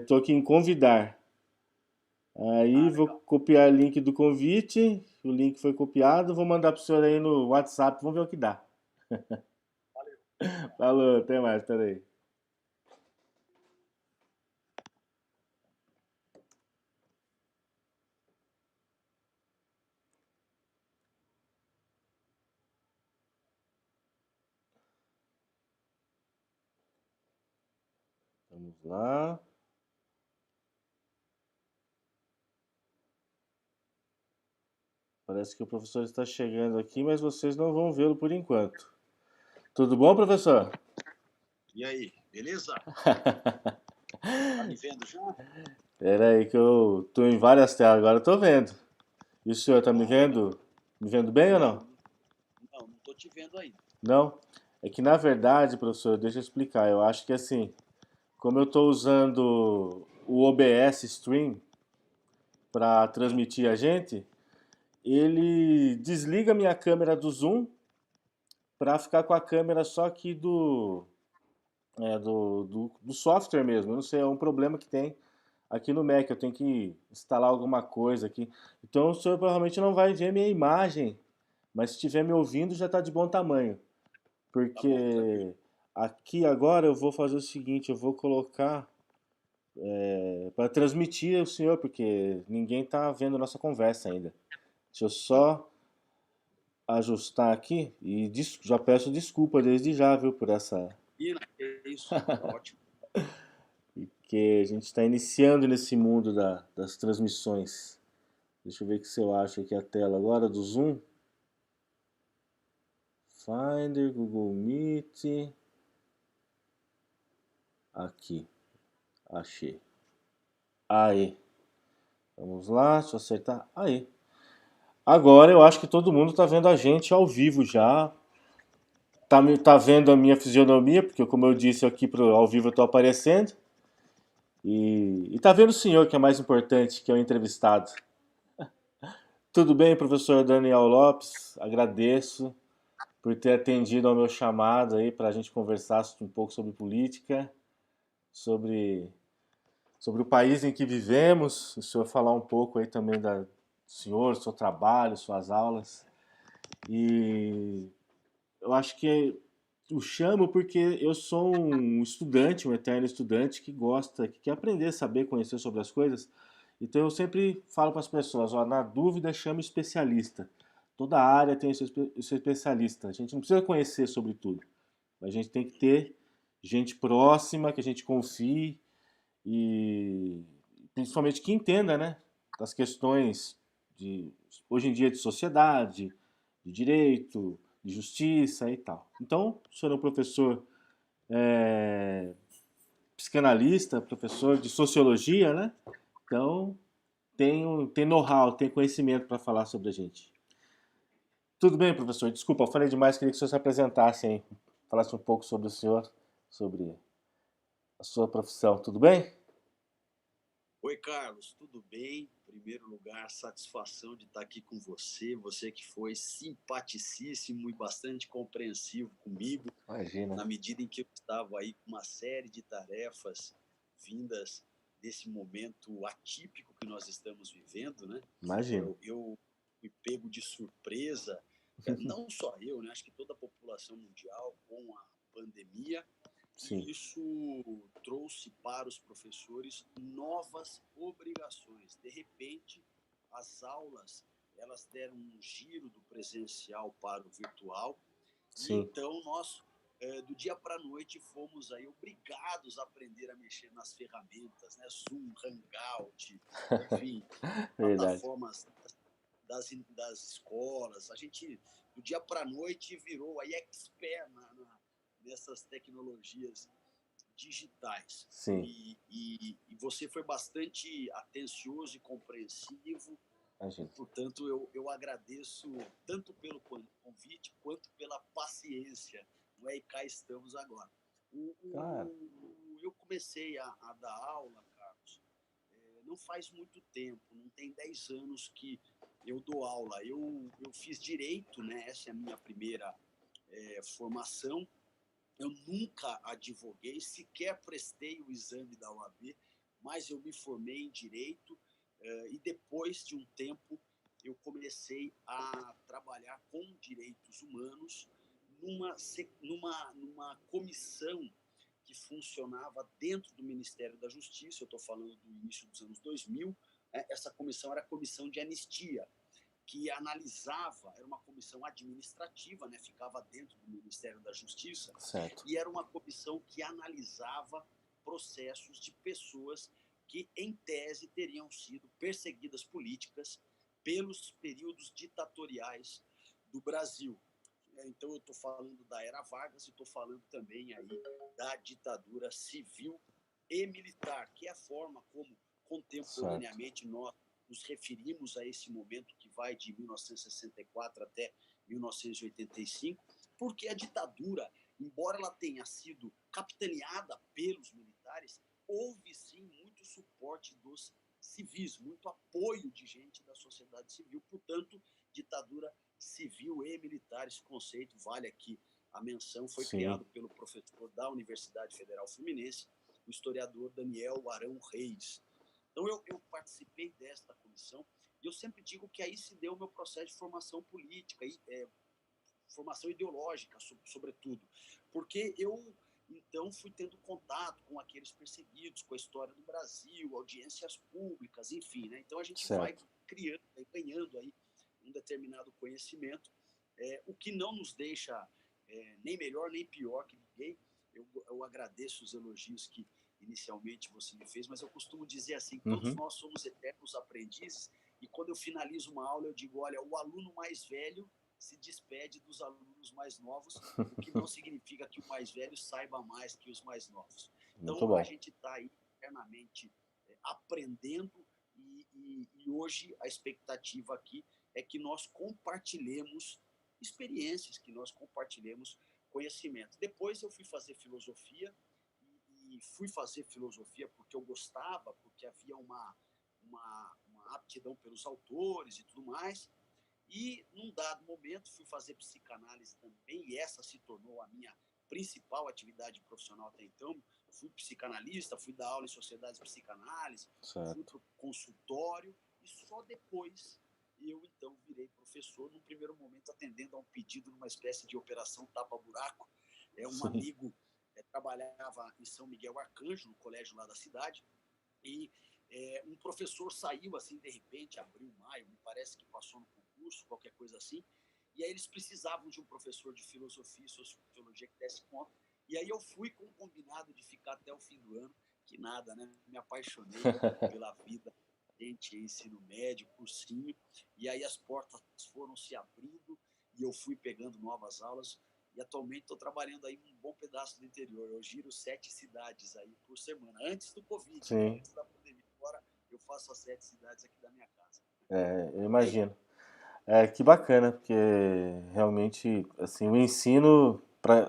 Tô aqui em convidar. Aí Ah, vou legal. copiar o link do convite. O link foi copiado. Vou mandar pro senhor aí no WhatsApp. Vamos ver o que dá. Valeu. Falou, até mais, peraí. Vamos lá. Parece que o professor está chegando aqui, mas vocês não vão vê-lo por enquanto. Tudo bom, professor? E aí, beleza? Tá me vendo já? Pera aí que eu tô em várias telas agora, eu tô vendo. E o senhor tá me Ah, legal. vendo? Me vendo bem ou Não, não? não tô te vendo ainda. Não? É que na verdade, professor, deixa eu explicar. Eu acho que assim, como eu tô usando o OBS Stream para Ah, transmitir a gente, ele desliga a minha câmera do Zoom para ficar com a câmera só aqui do software mesmo. Eu não sei, é um problema que tem aqui no Mac. Eu tenho que instalar alguma coisa aqui. Então o senhor provavelmente não vai ver minha imagem, mas se estiver me ouvindo já está de bom tamanho. tá bom, tranquilo. Porque aqui agora eu vou fazer o seguinte, eu vou colocar para transmitir o senhor, porque ninguém está vendo nossa conversa ainda. Deixa eu Tá bom. só ajustar aqui e já peço desculpa desde já, viu, por essa. E é isso, tá ótimo. Porque a gente está iniciando nesse mundo das transmissões. Deixa eu ver se eu acho aqui a tela agora do Zoom. Finder, Google Meet. Aqui, achei. Aí, vamos lá, deixa eu acertar. Aí. Agora eu acho que todo mundo está vendo a gente ao vivo já. Tá vendo a minha fisionomia, porque como eu disse aqui ao vivo eu tô aparecendo. E tá vendo o senhor, que é mais importante, que é o entrevistado. Tudo bem, professor Daniel Lopes? Agradeço por ter atendido ao meu chamado aí para a gente conversar um pouco sobre política, sobre, sobre o país em que vivemos. O senhor falar um pouco aí também do senhor, seu trabalho, suas aulas. E eu acho que eu chamo porque eu sou um estudante, um eterno estudante que gosta, que quer aprender, saber, conhecer sobre as coisas. Então eu sempre falo para as pessoas, ó, na dúvida chame especialista. Toda área tem o seu especialista. A gente não precisa conhecer sobre tudo. A gente tem que ter gente próxima, que a gente confie e principalmente que entenda, né, das questões de hoje em dia de sociedade, de direito, de justiça e tal. Então, o senhor é um professor é, psicanalista, professor de sociologia, né? Então, tem know-how, tem conhecimento para falar sobre a gente. Tudo bem, professor? Desculpa, eu falei demais, queria que o senhor se apresentasse aí, falasse um pouco sobre o senhor, sobre a sua profissão. Tudo bem? Oi, Carlos, tudo bem? Em primeiro lugar, satisfação de estar aqui com você. Você que foi simpaticíssimo e bastante compreensivo comigo, Imagina, na medida em que eu estava aí com uma série de tarefas vindas desse momento atípico que nós estamos vivendo, né? imagina. Eu fui pego de surpresa, não só eu, né? Acho que toda a população mundial com a pandemia, Sim, e isso trouxe para os professores novas obrigações. De repente, as aulas elas deram um giro do presencial para o virtual e sim, então nós do dia para a noite fomos aí obrigados a aprender a mexer nas ferramentas, né? Zoom, Hangout, enfim, verdade. plataformas das escolas. A gente, do dia para a noite, virou aí expert nessas tecnologias digitais. Sim, E você foi bastante atencioso e compreensivo, imagina. portanto, eu agradeço tanto pelo convite quanto pela paciência. Não é? E cá estamos agora. Claro. Eu comecei a dar aula, Carlos, não faz muito tempo, não tem 10 anos que eu dou aula. Eu fiz direito, né? Essa é a minha primeira formação. Eu nunca advoguei, sequer prestei o exame da OAB, mas eu me formei em Direito e depois de um tempo eu comecei a trabalhar com direitos humanos numa comissão que funcionava dentro do Ministério da Justiça. Eu estou falando do início dos anos 2000. Essa comissão era a Comissão de Anistia, que analisava, era uma comissão administrativa, né, ficava dentro do Ministério da Justiça, Certo. e era uma comissão que analisava processos de pessoas que, em tese, teriam sido perseguidas políticas pelos períodos ditatoriais do Brasil. Então, eu estou falando da era Vargas e estou falando também aí da ditadura civil e militar, que é a forma como, contemporaneamente, Certo. nós nos referimos a esse momento que vai de 1964 até 1985, porque a ditadura, embora ela tenha sido capitaneada pelos militares, houve sim muito suporte dos civis, muito apoio de gente da sociedade civil. Portanto, ditadura civil e militar, esse conceito vale aqui a menção, foi Sim. criado pelo professor da Universidade Federal Fluminense, o historiador Daniel Arão Reis. Então, eu participei desta comissão e eu sempre digo que aí se deu o meu processo de formação política, formação ideológica, sobretudo, porque eu, então, fui tendo contato com aqueles perseguidos, com a história do Brasil, audiências públicas, enfim, né? Então, a gente vai Certo. criando, ganhando aí um determinado conhecimento, o que não nos deixa nem melhor nem pior que ninguém. Eu agradeço os elogios que inicialmente você me fez, mas eu costumo dizer assim, todos Uhum. nós somos eternos aprendizes, e quando eu finalizo uma aula eu digo, olha, o aluno mais velho se despede dos alunos mais novos, o que não significa que o mais velho saiba mais que os mais novos. Muito Então, a bom. gente está aí eternamente aprendendo e hoje a expectativa aqui é que nós compartilhemos experiências, que nós compartilhemos conhecimento. Depois eu fui fazer filosofia e fui fazer filosofia porque eu gostava, porque havia uma aptidão pelos autores e tudo mais. E, num dado momento, fui fazer psicanálise também, e essa se tornou a minha principal atividade profissional até então. Fui psicanalista, fui dar aula em sociedades de psicanálise, fui Certo. para o consultório, e só depois eu, então, virei professor, num primeiro momento atendendo a um pedido numa espécie de operação tapa-buraco. Um Sim. amigo trabalhava em São Miguel Arcanjo, no colégio lá da cidade, e um professor saiu assim de repente, abril, maio, me parece que passou no concurso, qualquer coisa assim, e aí eles precisavam de um professor de filosofia e sociologia que desse conta, e aí eu fui com o combinado de ficar até o fim do ano, que nada, né? Me apaixonei pela vida, gente, ensino médio, cursinho, e aí as portas foram se abrindo e eu fui pegando novas aulas. E atualmente estou trabalhando aí um bom pedaço do interior. Eu giro 7 cidades aí por semana. Antes do Covid, né? Sim. Antes da pandemia. Agora eu faço as 7 cidades aqui da minha casa. Eu E aí? imagino. Que bacana, porque realmente, assim, o ensino,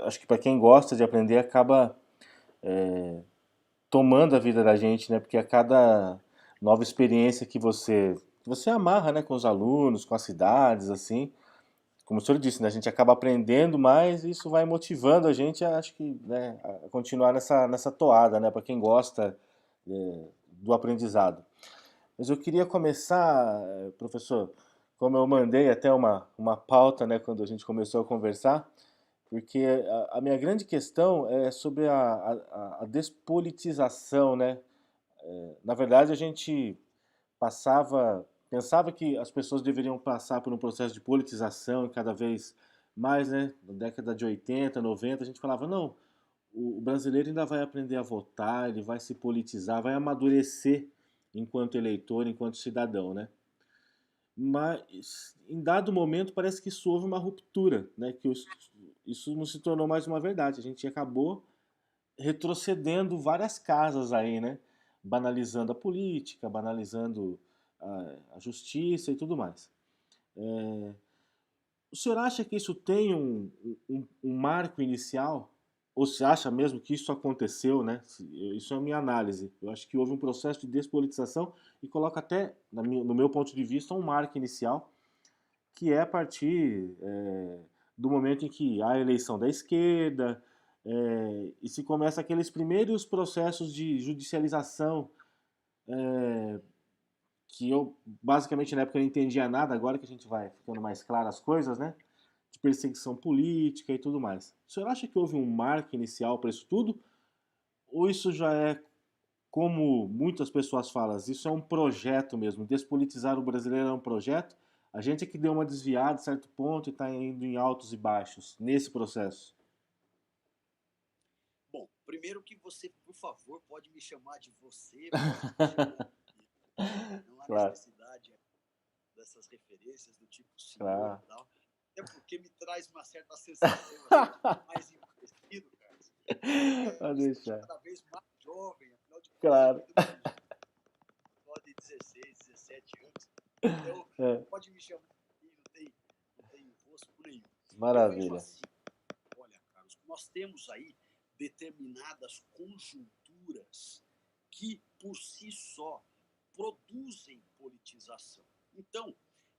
acho que para quem gosta de aprender, acaba tomando a vida da gente, né? Porque a cada nova experiência que você amarra, né, com os alunos, com as cidades, assim, como o senhor disse, né, a gente acaba aprendendo mais e isso vai motivando a gente, acho que, né, a continuar nessa toada, né, para quem gosta do aprendizado. Mas eu queria começar, professor, como eu mandei até uma pauta, né, quando a gente começou a conversar, porque a minha grande questão é sobre a despolitização, né? Na verdade, a gente pensava que as pessoas deveriam passar por um processo de politização cada vez mais, né? Na década de 80, 90, a gente falava, não, o brasileiro ainda vai aprender a votar, ele vai se politizar, vai amadurecer enquanto eleitor, enquanto cidadão, né? Mas em dado momento parece que isso houve uma ruptura, né? Que isso não se tornou mais uma verdade. A gente acabou retrocedendo várias casas aí, né? Banalizando a política, banalizando a justiça e tudo mais. O senhor acha que isso tem um marco inicial? Ou se acha mesmo que isso aconteceu, né? Isso é a minha análise. Eu acho que houve um processo de despolitização e coloca até, no meu ponto de vista, um marco inicial, que é a partir do momento em que há a eleição da esquerda e se começa aqueles primeiros processos de judicialização que eu, basicamente, na época eu não entendia nada, agora que a gente vai ficando mais claro as coisas, né? De perseguição política e tudo mais. O senhor acha que houve um marco inicial para isso tudo? Ou isso já é, como muitas pessoas falam, isso é um projeto mesmo? Despolitizar o brasileiro é um projeto? A gente é que deu uma desviada a certo ponto e está indo em altos e baixos nesse processo. Bom, primeiro que você, por favor, pode me chamar de você, pode me chamar de... Não há Claro, necessidade dessas referências do tipo senhor e claro. tal. Até porque me traz uma certa sensação assim, de mais envelhecido, cara. Pode Me senti deixar. cada vez mais jovem, afinal de contas, eu Claro. ainda não só de 16, 17 anos. Então, É, pode me chamar de não tem rosto nenhum. Eu vejo maravilha. assim, olha, Carlos, nós temos aí determinadas conjunturas que, por si só, produzem politização. Então,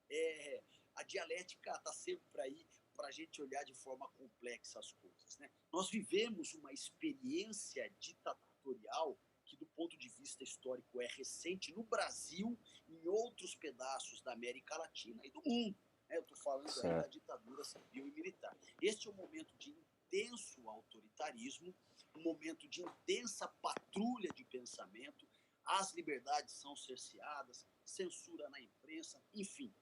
é, a dialética está sempre aí para a gente olhar de forma complexa as coisas. Né? Nós vivemos uma experiência ditatorial que, do ponto de vista histórico, é recente no Brasil e em outros pedaços da América Latina e do mundo. Né? Eu estou falando aí da Certo. ditadura civil e militar. Este é um momento de intenso autoritarismo, um momento de intensa patrulha de pensamento, as liberdades são cerceadas, censura na imprensa, enfim.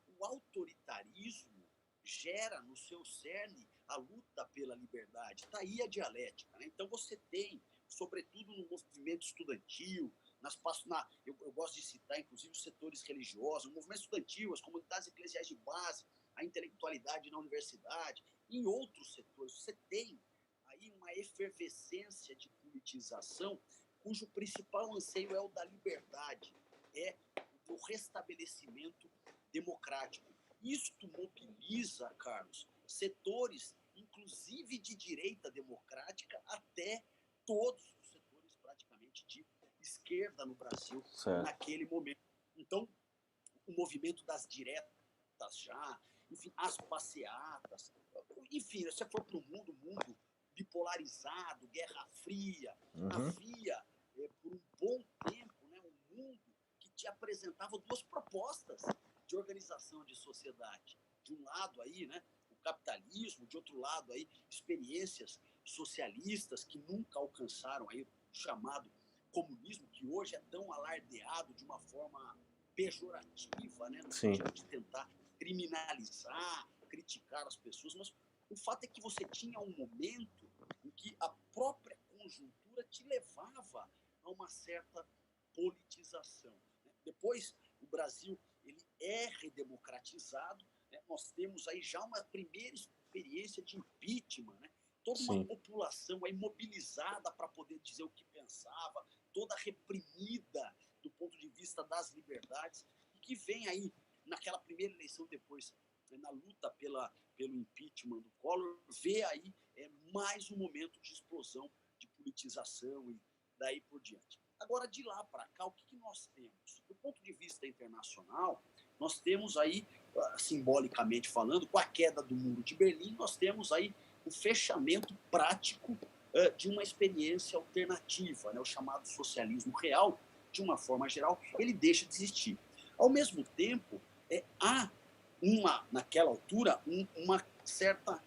O autoritarismo gera no seu cerne a luta pela liberdade. Está aí a dialética. Né? Então você tem, sobretudo no movimento estudantil, eu gosto de citar, inclusive, os setores religiosos, o movimento estudantil, as comunidades eclesiais de base, a intelectualidade na universidade, em outros setores. Você tem aí uma efervescência de politização cujo principal anseio é o da liberdade, é do restabelecimento democrático. Isto mobiliza, Carlos, setores, inclusive de direita democrática, até todos os setores praticamente de esquerda no Brasil Certo. naquele momento. Então, o movimento das diretas já, enfim, as passeatas, enfim, se você for para o mundo bipolarizado, Guerra Fria, Uhum. havia, por um bom tempo, né, um mundo que te apresentava duas propostas de organização de sociedade. De um lado aí, né, o capitalismo, de outro lado aí, experiências socialistas que nunca alcançaram aí o chamado comunismo, que hoje é tão alardeado de uma forma pejorativa, né, no Sim. sentido de tentar criminalizar, criticar as pessoas, mas o fato é que você tinha um momento em que a própria conjuntura te levava a uma certa politização. Né? Depois, o Brasil ele é redemocratizado, né? Nós temos aí já uma primeira experiência de impeachment, né? Toda uma Sim. população aí mobilizada para poder dizer o que pensava, toda reprimida do ponto de vista das liberdades, e que vem aí naquela primeira eleição depois, na luta pelo impeachment do Collor, vê aí mais um momento de explosão, de politização e daí por diante. Agora, de lá para cá, o que nós temos? Do ponto de vista internacional, nós temos aí, simbolicamente falando, com a queda do Muro de Berlim, nós temos aí o fechamento prático de uma experiência alternativa, né? O chamado socialismo real, de uma forma geral, ele deixa de existir. Ao mesmo tempo, há naquela altura, uma certa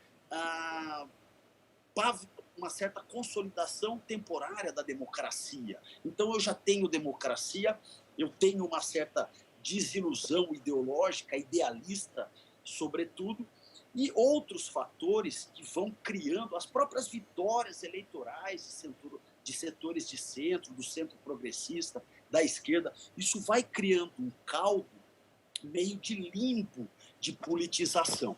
uma certa consolidação temporária da democracia. Então eu já tenho democracia, eu tenho uma certa desilusão ideológica, idealista, sobretudo, e outros fatores que vão criando as próprias vitórias eleitorais de setores de centro, do centro progressista, da esquerda. Isso vai criando um caldo meio de limbo de politização.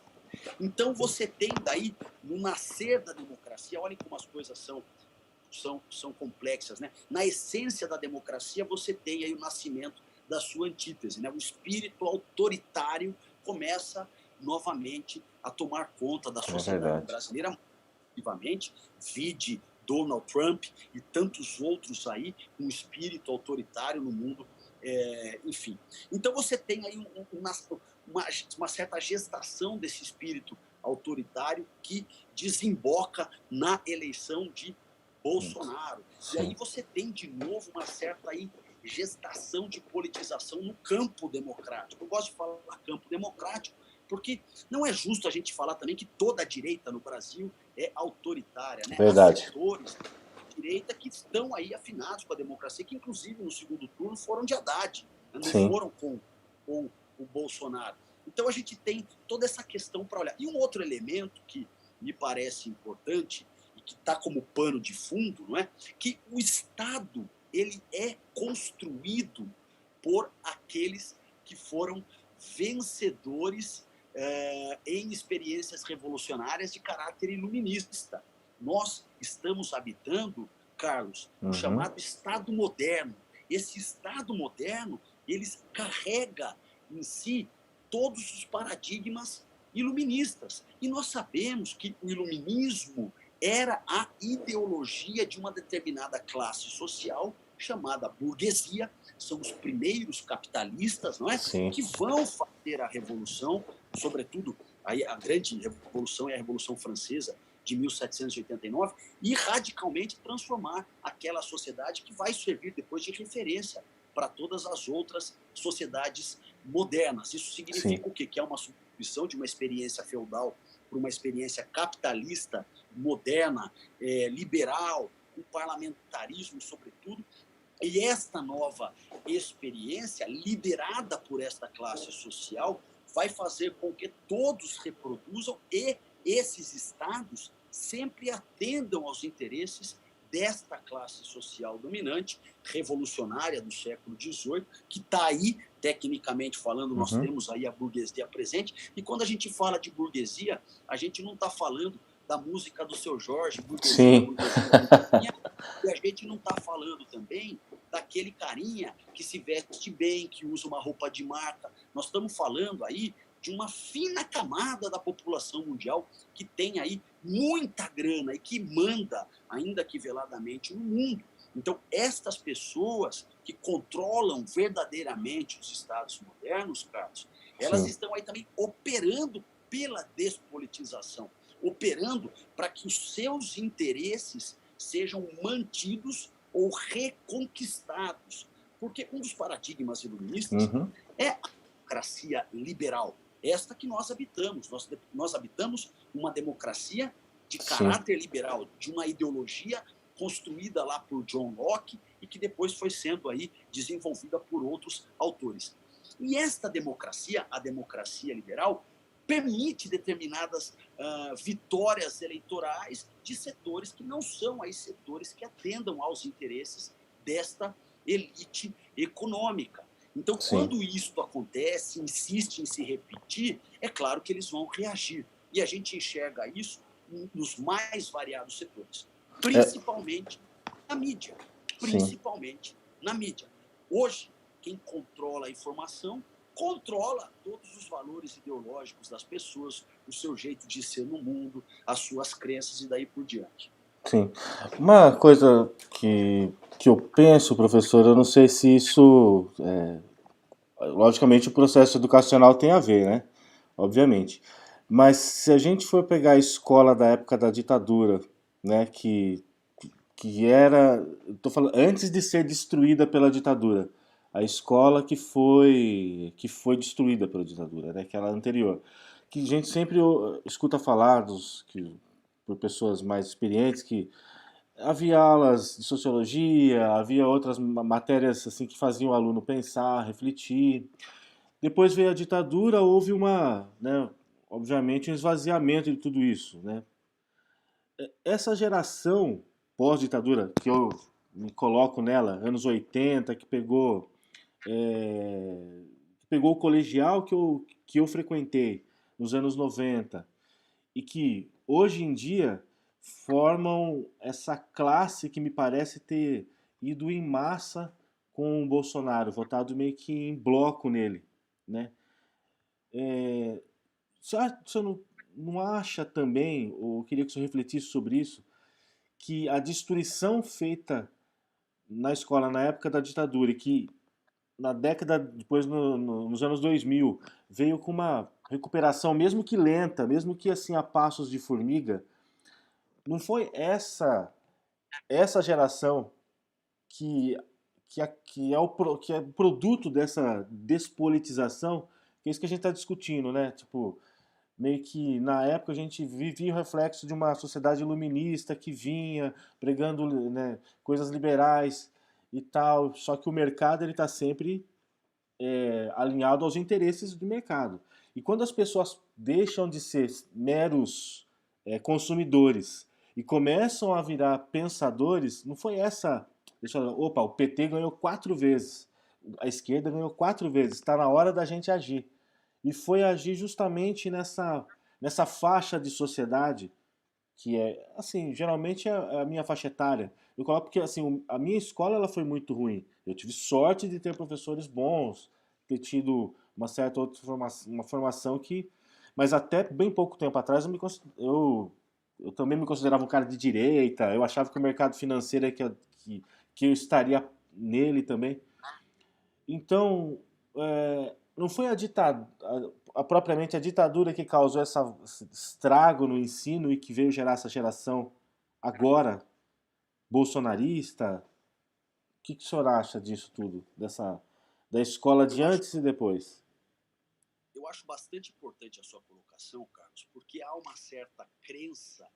Então você tem daí, no nascer da democracia, olhem como as coisas são complexas, né? Na essência da democracia, você tem aí o nascimento da sua antítese, né? O espírito autoritário começa novamente a tomar conta da É sociedade verdade. brasileira, ativamente, vide Donald Trump e tantos outros aí, um espírito autoritário no mundo, enfim. Então você tem aí uma certa gestação desse espírito autoritário que desemboca na eleição de Bolsonaro. E aí Sim. você tem de novo uma certa aí gestação de politização no campo democrático. Eu gosto de falar campo democrático porque não é justo a gente falar também que toda a direita no Brasil é autoritária, né? Há Verdade. setores da direita que estão aí afinados com a democracia, que inclusive no segundo turno foram de Haddad, né? Não Sim. foram com o Bolsonaro. Então a gente tem toda essa questão para olhar. E um outro elemento que me parece importante e que está como pano de fundo, não é? Que o Estado ele é construído por aqueles que foram vencedores em experiências revolucionárias de caráter iluminista. Nós estamos habitando, Carlos, o chamado Estado moderno. Esse Estado moderno, ele carrega em si todos os paradigmas iluministas. E nós sabemos que o iluminismo era a ideologia de uma determinada classe social chamada burguesia. São os primeiros capitalistas, não é? Sim. Que vão fazer a revolução, sobretudo a grande revolução é a Revolução Francesa de 1789, e radicalmente transformar aquela sociedade que vai servir depois de referência para todas as outras sociedades modernas. Isso significa Sim. o quê? Que é uma substituição de uma experiência feudal por uma experiência capitalista, moderna, liberal, com parlamentarismo, sobretudo. E esta nova experiência, liderada por esta classe social, vai fazer com que todos reproduzam e esses estados sempre atendam aos interesses desta classe social dominante, revolucionária do século XVIII, que está aí, tecnicamente falando, nós temos aí a burguesia presente, e quando a gente fala de burguesia, a gente não está falando da música do Seu Jorge, burguesia, Sim. burguesia, burguesia, e a gente não está falando também daquele carinha que se veste bem, que usa uma roupa de marca. Nós estamos falando aí de uma fina camada da população mundial que tem aí muita grana e que manda, ainda que veladamente, no mundo. Então, estas pessoas que controlam verdadeiramente os estados modernos, Carlos, elas Sim. estão aí também operando pela despolitização, operando para que os seus interesses sejam mantidos ou reconquistados. Porque um dos paradigmas iluministas é a democracia liberal, esta que nós habitamos. Nós habitamos uma democracia de caráter liberal, de uma ideologia construída lá por John Locke e que depois foi sendo aí desenvolvida por outros autores. E esta democracia, a democracia liberal, permite determinadas vitórias eleitorais de setores que não são aí setores que atendam aos interesses desta elite econômica. Então, quando isto acontece, insiste em se repetir, é claro que eles vão reagir. E a gente enxerga isso nos mais variados setores, principalmente na mídia. Principalmente na mídia. Hoje, quem controla a informação controla todos os valores ideológicos das pessoas, o seu jeito de ser no mundo, as suas crenças e daí por diante. Sim. Uma coisa que eu penso, professor, eu não sei se isso. Logicamente, o processo educacional tem a ver, né? Obviamente. Mas se a gente for pegar a escola da época da ditadura, né, que era, tô falando, antes de ser destruída pela ditadura, a escola que foi destruída pela ditadura, né, aquela anterior, que a gente sempre escuta falar por pessoas mais experientes que havia aulas de sociologia, havia outras matérias assim que faziam o aluno pensar, refletir. Depois veio a ditadura, houve né, obviamente um esvaziamento de tudo isso, né? Essa geração pós-ditadura, que eu me coloco nela, anos 80, que pegou o colegial que eu frequentei nos anos 90 e que hoje em dia formam essa classe que me parece ter ido em massa com o Bolsonaro, votado meio que em bloco nele, né? Você não acha também, ou eu queria que você refletisse sobre isso, que a destruição feita na escola na época da ditadura e que na década depois nos anos 2000 veio com uma recuperação mesmo que lenta, mesmo que assim a passos de formiga, não foi essa geração que é produto dessa despolitização, que é isso que a gente está discutindo, né? Tipo, meio que na época a gente vivia o reflexo de uma sociedade iluminista que vinha pregando, né, coisas liberais e tal, só que o mercado ele está sempre alinhado aos interesses do mercado. E quando as pessoas deixam de ser meros consumidores e começam a virar pensadores, não foi essa. Deixa eu, opa, o PT ganhou 4 vezes, a esquerda ganhou 4 vezes, está na hora da gente agir. E foi agir justamente nessa faixa de sociedade que é, assim, geralmente é a minha faixa etária. Eu coloco porque, assim, a minha escola ela foi muito ruim. Eu tive sorte de ter professores bons, ter tido uma certa outra formação, uma formação que... Mas até bem pouco tempo atrás eu também me considerava um cara de direita, eu achava que o mercado financeiro é que eu estaria nele também. Então, não foi propriamente a ditadura que causou esse estrago no ensino e que veio gerar essa geração agora bolsonarista? O que o senhor acha disso tudo? Da escola de Eu acho, antes e depois? eu acho bastante importante a sua colocação, Carlos, porque há uma certa crença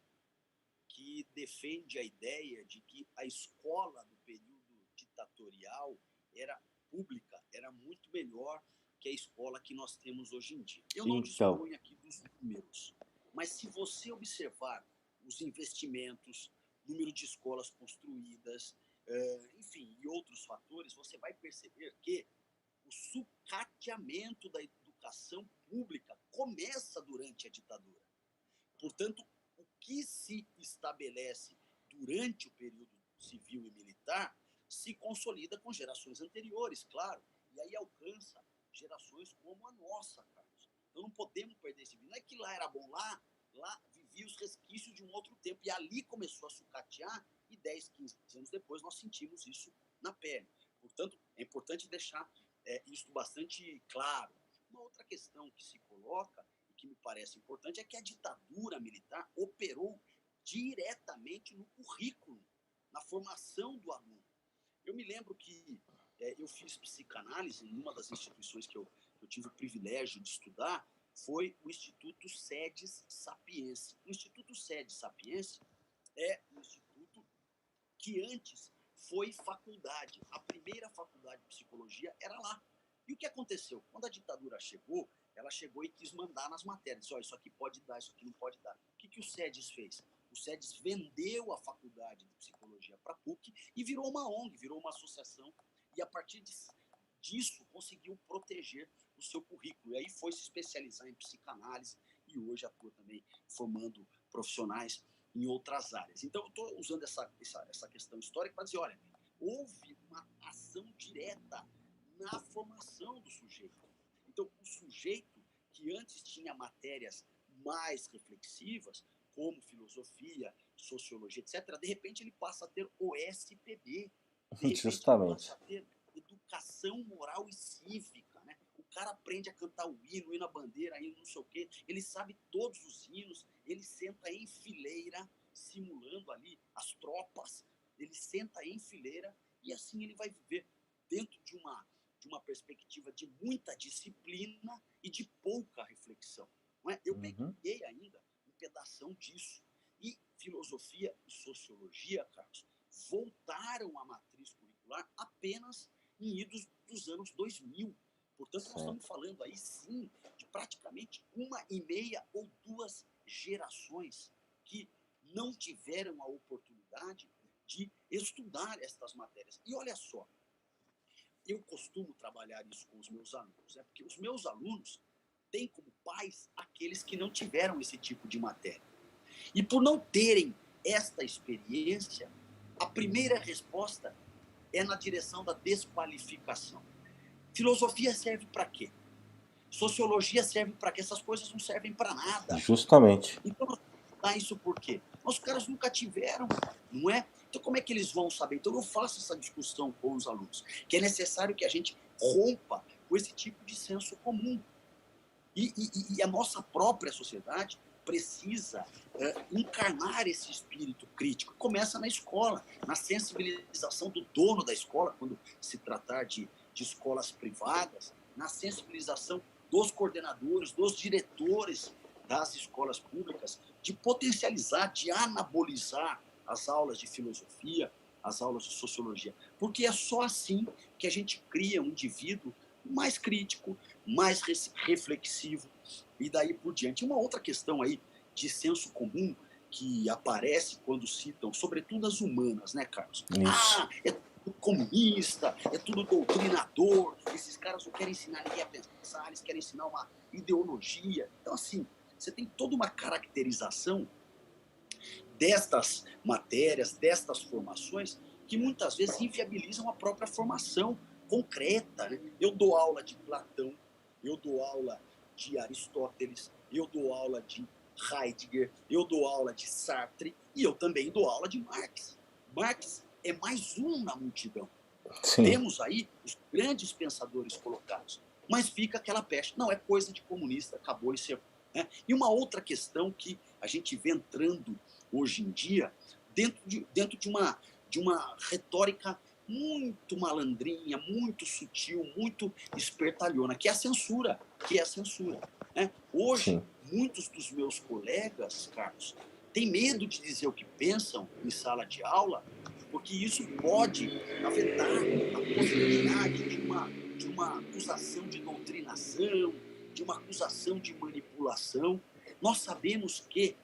que defende a ideia de que a escola do período ditatorial era pública, era muito melhor que a escola que nós temos hoje em dia. Eu não Então, disponho aqui dos números, mas se você observar os investimentos, número de escolas construídas, enfim, e outros fatores, você vai perceber que o sucateamento da educação pública começa durante a ditadura. Portanto, o que se estabelece durante o período civil e militar se consolida com gerações anteriores, claro, e aí alcança gerações como a nossa, Carlos. Então não podemos perder esse vídeo. Não é que lá era bom, lá vivia os resquícios de um outro tempo, e ali começou a sucatear, e 10, 15 anos depois nós sentimos isso na pele. Portanto, é importante deixar isso bastante claro. Uma outra questão que se coloca que me parece importante é que a ditadura militar operou diretamente no currículo, na formação do aluno. Eu me lembro que eu fiz psicanálise em uma das instituições que eu tive o privilégio de estudar, foi o Instituto Sedes Sapiense. O Instituto Sedes Sapiense é um instituto que antes foi faculdade. A primeira faculdade de psicologia era lá. E o que aconteceu? Quando a ditadura chegou, ela chegou e quis mandar nas matérias. Olha, isso aqui pode dar, isso aqui não pode dar. O que o SEDES fez? O SEDES vendeu a faculdade de psicologia para a PUC e virou uma ONG, virou uma associação. E a partir disso conseguiu proteger o seu currículo. E aí foi se especializar em psicanálise e hoje atua também formando profissionais em outras áreas. Então, eu estou usando essa questão histórica para dizer, olha, houve uma ação direta na formação do sujeito. Então, o sujeito que antes tinha matérias mais reflexivas, como filosofia, sociologia, etc., de repente ele passa a ter OSPB, de repente ele passa justamente. a ter educação moral e cívica, né? O cara aprende a cantar o hino à bandeira, hino não sei o quê, ele sabe todos os hinos, ele senta em fileira, simulando ali as tropas, ele senta em fileira e assim ele vai viver dentro de uma perspectiva de muita disciplina e de pouca reflexão. Não é? Eu Uhum. peguei ainda um pedação disso. E filosofia e sociologia, Carlos, voltaram à matriz curricular apenas em idos dos anos 2000. Portanto, nós estamos Certo. falando aí, sim, de praticamente 1,5 ou 2 gerações que não tiveram a oportunidade de estudar estas matérias. E olha só, eu costumo trabalhar isso com os meus alunos, né? Porque os meus alunos têm como pais aqueles que não tiveram esse tipo de matéria. E por não terem esta experiência, a primeira resposta é na direção da desqualificação. Filosofia serve para quê? Sociologia serve para quê? Essas coisas não servem para nada. Justamente. Então, nós vamos estudar isso por quê? Os caras nunca tiveram, não é? Então, como é que eles vão saber? Então, eu faço essa discussão com os alunos, que é necessário que a gente rompa com esse tipo de senso comum. E a nossa própria sociedade precisa encarnar esse espírito crítico. Começa na escola, na sensibilização do dono da escola, quando se tratar de escolas privadas, na sensibilização dos coordenadores, dos diretores das escolas públicas, de potencializar, de anabolizar as aulas de filosofia, as aulas de sociologia. Porque é só assim que a gente cria um indivíduo mais crítico, mais reflexivo e daí por diante. Uma outra questão aí de senso comum que aparece quando citam, sobretudo as humanas, né, Carlos? Isso. É tudo comunista, é tudo doutrinador, esses caras não querem ensinar ninguém a pensar, eles querem ensinar uma ideologia. Então, assim, você tem toda uma caracterização destas matérias, destas formações, que muitas vezes inviabilizam a própria formação concreta. Né? Eu dou aula de Platão, eu dou aula de Aristóteles, eu dou aula de Heidegger, eu dou aula de Sartre e eu também dou aula de Marx. Marx é mais um na multidão. Sim. Temos aí os grandes pensadores colocados, mas fica aquela peste. Não, é coisa de comunista, acabou isso. Né? E uma outra questão que a gente vê entrando hoje em dia dentro de uma retórica muito malandrinha, muito sutil, muito espertalhona, que é a censura. Né? Hoje, sim, muitos dos meus colegas, Carlos, têm medo de dizer o que pensam em sala de aula, porque isso pode afetar a possibilidade de uma acusação de doutrinação, de uma acusação de manipulação. Nós sabemos que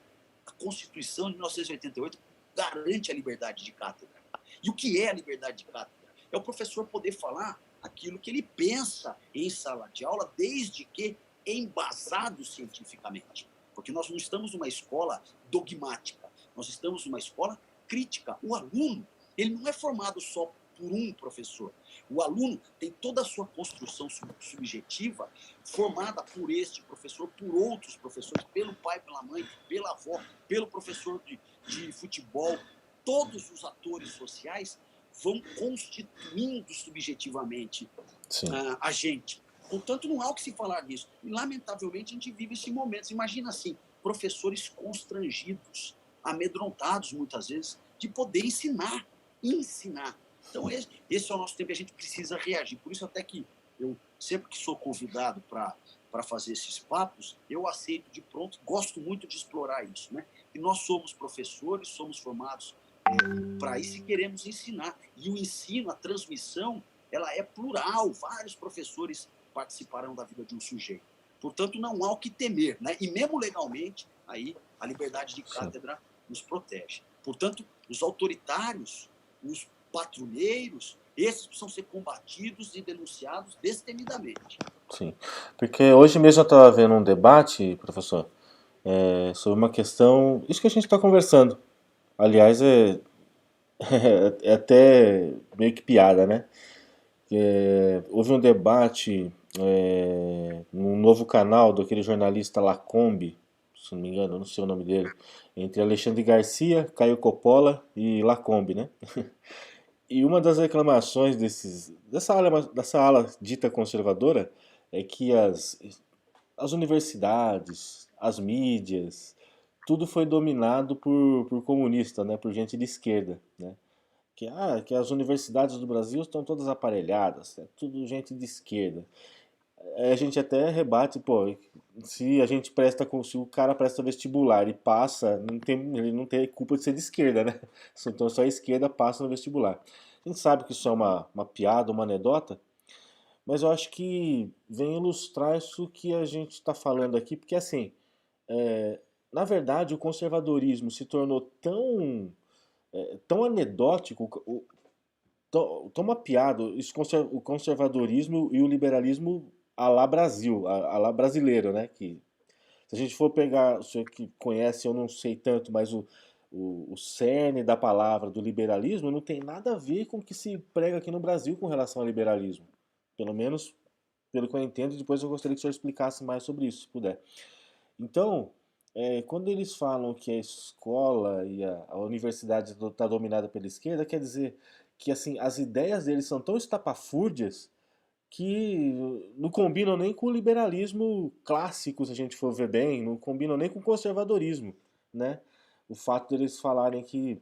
a Constituição de 1988 garante a liberdade de cátedra. E o que é a liberdade de cátedra? É o professor poder falar aquilo que ele pensa em sala de aula, desde que embasado cientificamente. Porque nós não estamos numa escola dogmática, nós estamos numa escola crítica. O aluno, ele não é formado só por um professor. O aluno tem toda a sua construção subjetiva formada por este professor, por outros professores, pelo pai, pela mãe, pela avó, pelo professor de futebol. Todos os atores sociais vão constituindo subjetivamente a gente. Portanto, não há o que se falar nisso. E, lamentavelmente, a gente vive esse momento. Imagina assim, professores constrangidos, amedrontados, muitas vezes, de poder ensinar. Então, esse é o nosso tempo e a gente precisa reagir. Por isso, até que eu, sempre que sou convidado para fazer esses papos, eu aceito de pronto, gosto muito de explorar isso. Né? E nós somos professores, somos formados para isso e queremos ensinar. E o ensino, a transmissão, ela é plural. Vários professores participarão da vida de um sujeito. Portanto, não há o que temer. Né? E mesmo legalmente, aí a liberdade de cátedra nos protege. Portanto, os autoritários, os patrulheiros, esses precisam ser combatidos e denunciados destemidamente. Sim, porque hoje mesmo eu estava vendo um debate, professor, sobre uma questão, isso que a gente está conversando. Aliás, é até meio que piada, né? Houve um debate num novo canal daquele jornalista Lacombe, se não me engano, eu não sei o nome dele, entre Alexandre Garcia, Caio Coppola e Lacombe, né? E uma das reclamações dessa ala dita conservadora é que as universidades, as mídias, tudo foi dominado por comunistas, né? Por gente de esquerda, né? Que as universidades do Brasil estão todas aparelhadas, é tudo gente de esquerda. Aí a gente até rebate, pô, se o cara presta vestibular e passa, ele não tem culpa de ser de esquerda, né? Então só a esquerda passa no vestibular. A gente sabe que isso é uma piada, uma anedota, mas eu acho que vem ilustrar isso que a gente está falando aqui, porque assim, na verdade o conservadorismo se tornou tão anedótico, tão mapeado, o conservadorismo e o liberalismo à la Brasil, à la brasileiro, né? Que, se a gente for pegar, o senhor que conhece, eu não sei tanto, mas o cerne da palavra do liberalismo não tem nada a ver com o que se prega aqui no Brasil com relação ao liberalismo. Pelo menos, pelo que eu entendo, depois eu gostaria que o senhor explicasse mais sobre isso, se puder. Então, quando eles falam que a escola e a universidade está dominada pela esquerda, quer dizer que assim as ideias deles são tão estapafúrdias que não combinam nem com o liberalismo clássico, se a gente for ver bem, não combinam nem com o conservadorismo, né? O fato deles falarem que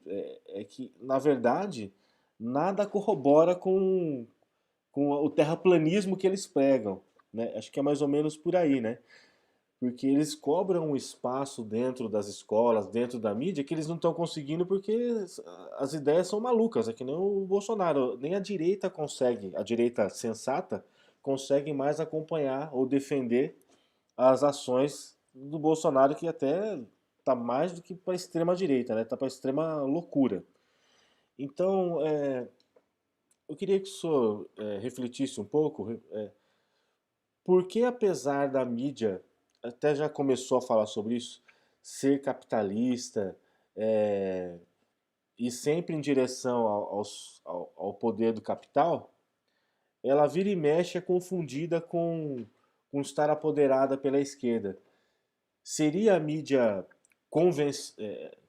que, na verdade, nada corrobora com o terraplanismo que eles pregam, né? Acho que é mais ou menos por aí, né? Porque eles cobram um espaço dentro das escolas, dentro da mídia, que eles não estão conseguindo porque as ideias são malucas. É que nem o Bolsonaro. Nem a direita consegue, a direita sensata, consegue mais acompanhar ou defender as ações do Bolsonaro, que até tá mais do que para a extrema direita, né? Tá para a extrema loucura. Então, eu queria que o senhor refletisse um pouco porque apesar da mídia, até já começou a falar sobre isso, ser capitalista é, e sempre em direção ao poder do capital, ela vira e mexe é confundida com estar apoderada pela esquerda. Seria a mídia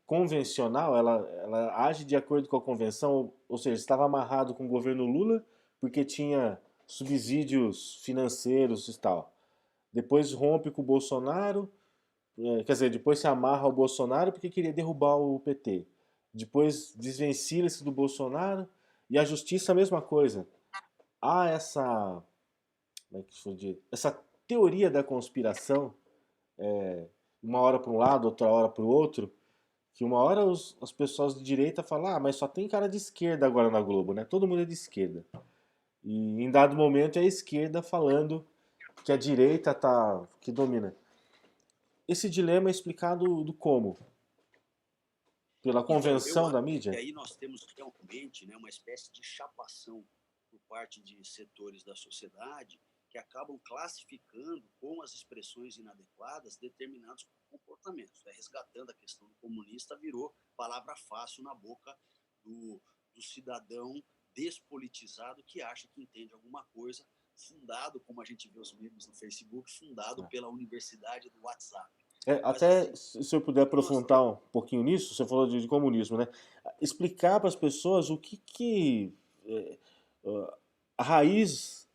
convencional? Ela age de acordo com a convenção? Ou seja, estava amarrado com o governo Lula porque tinha subsídios financeiros e tal. Depois rompe com o Bolsonaro, quer dizer, depois se amarra ao Bolsonaro porque queria derrubar o PT. Depois desvencilha-se do Bolsonaro e a justiça a mesma coisa. Há como é que se diz? Essa teoria da conspiração, uma hora para um lado, outra hora para o outro, que uma hora as pessoas de direita falam, ah, mas só tem cara de esquerda agora na Globo, né? Todo mundo é de esquerda. E em dado momento é a esquerda falando que a direita tá que domina. Esse dilema é explicado do como? Pela Então, eu convenção acho da que mídia? aí nós temos realmente, né, uma espécie de chapação por parte de setores da sociedade que acabam classificando com as expressões inadequadas determinados comportamentos. Resgatando a questão do comunista, virou palavra fácil na boca do cidadão despolitizado que acha que entende alguma coisa, fundado, como a gente vê os memes no Facebook, fundado pela universidade do WhatsApp. Mas Até assim, se eu puder nós aprofundar um pouquinho nisso, você falou de comunismo, né? Explicar para as pessoas o que é, a raiz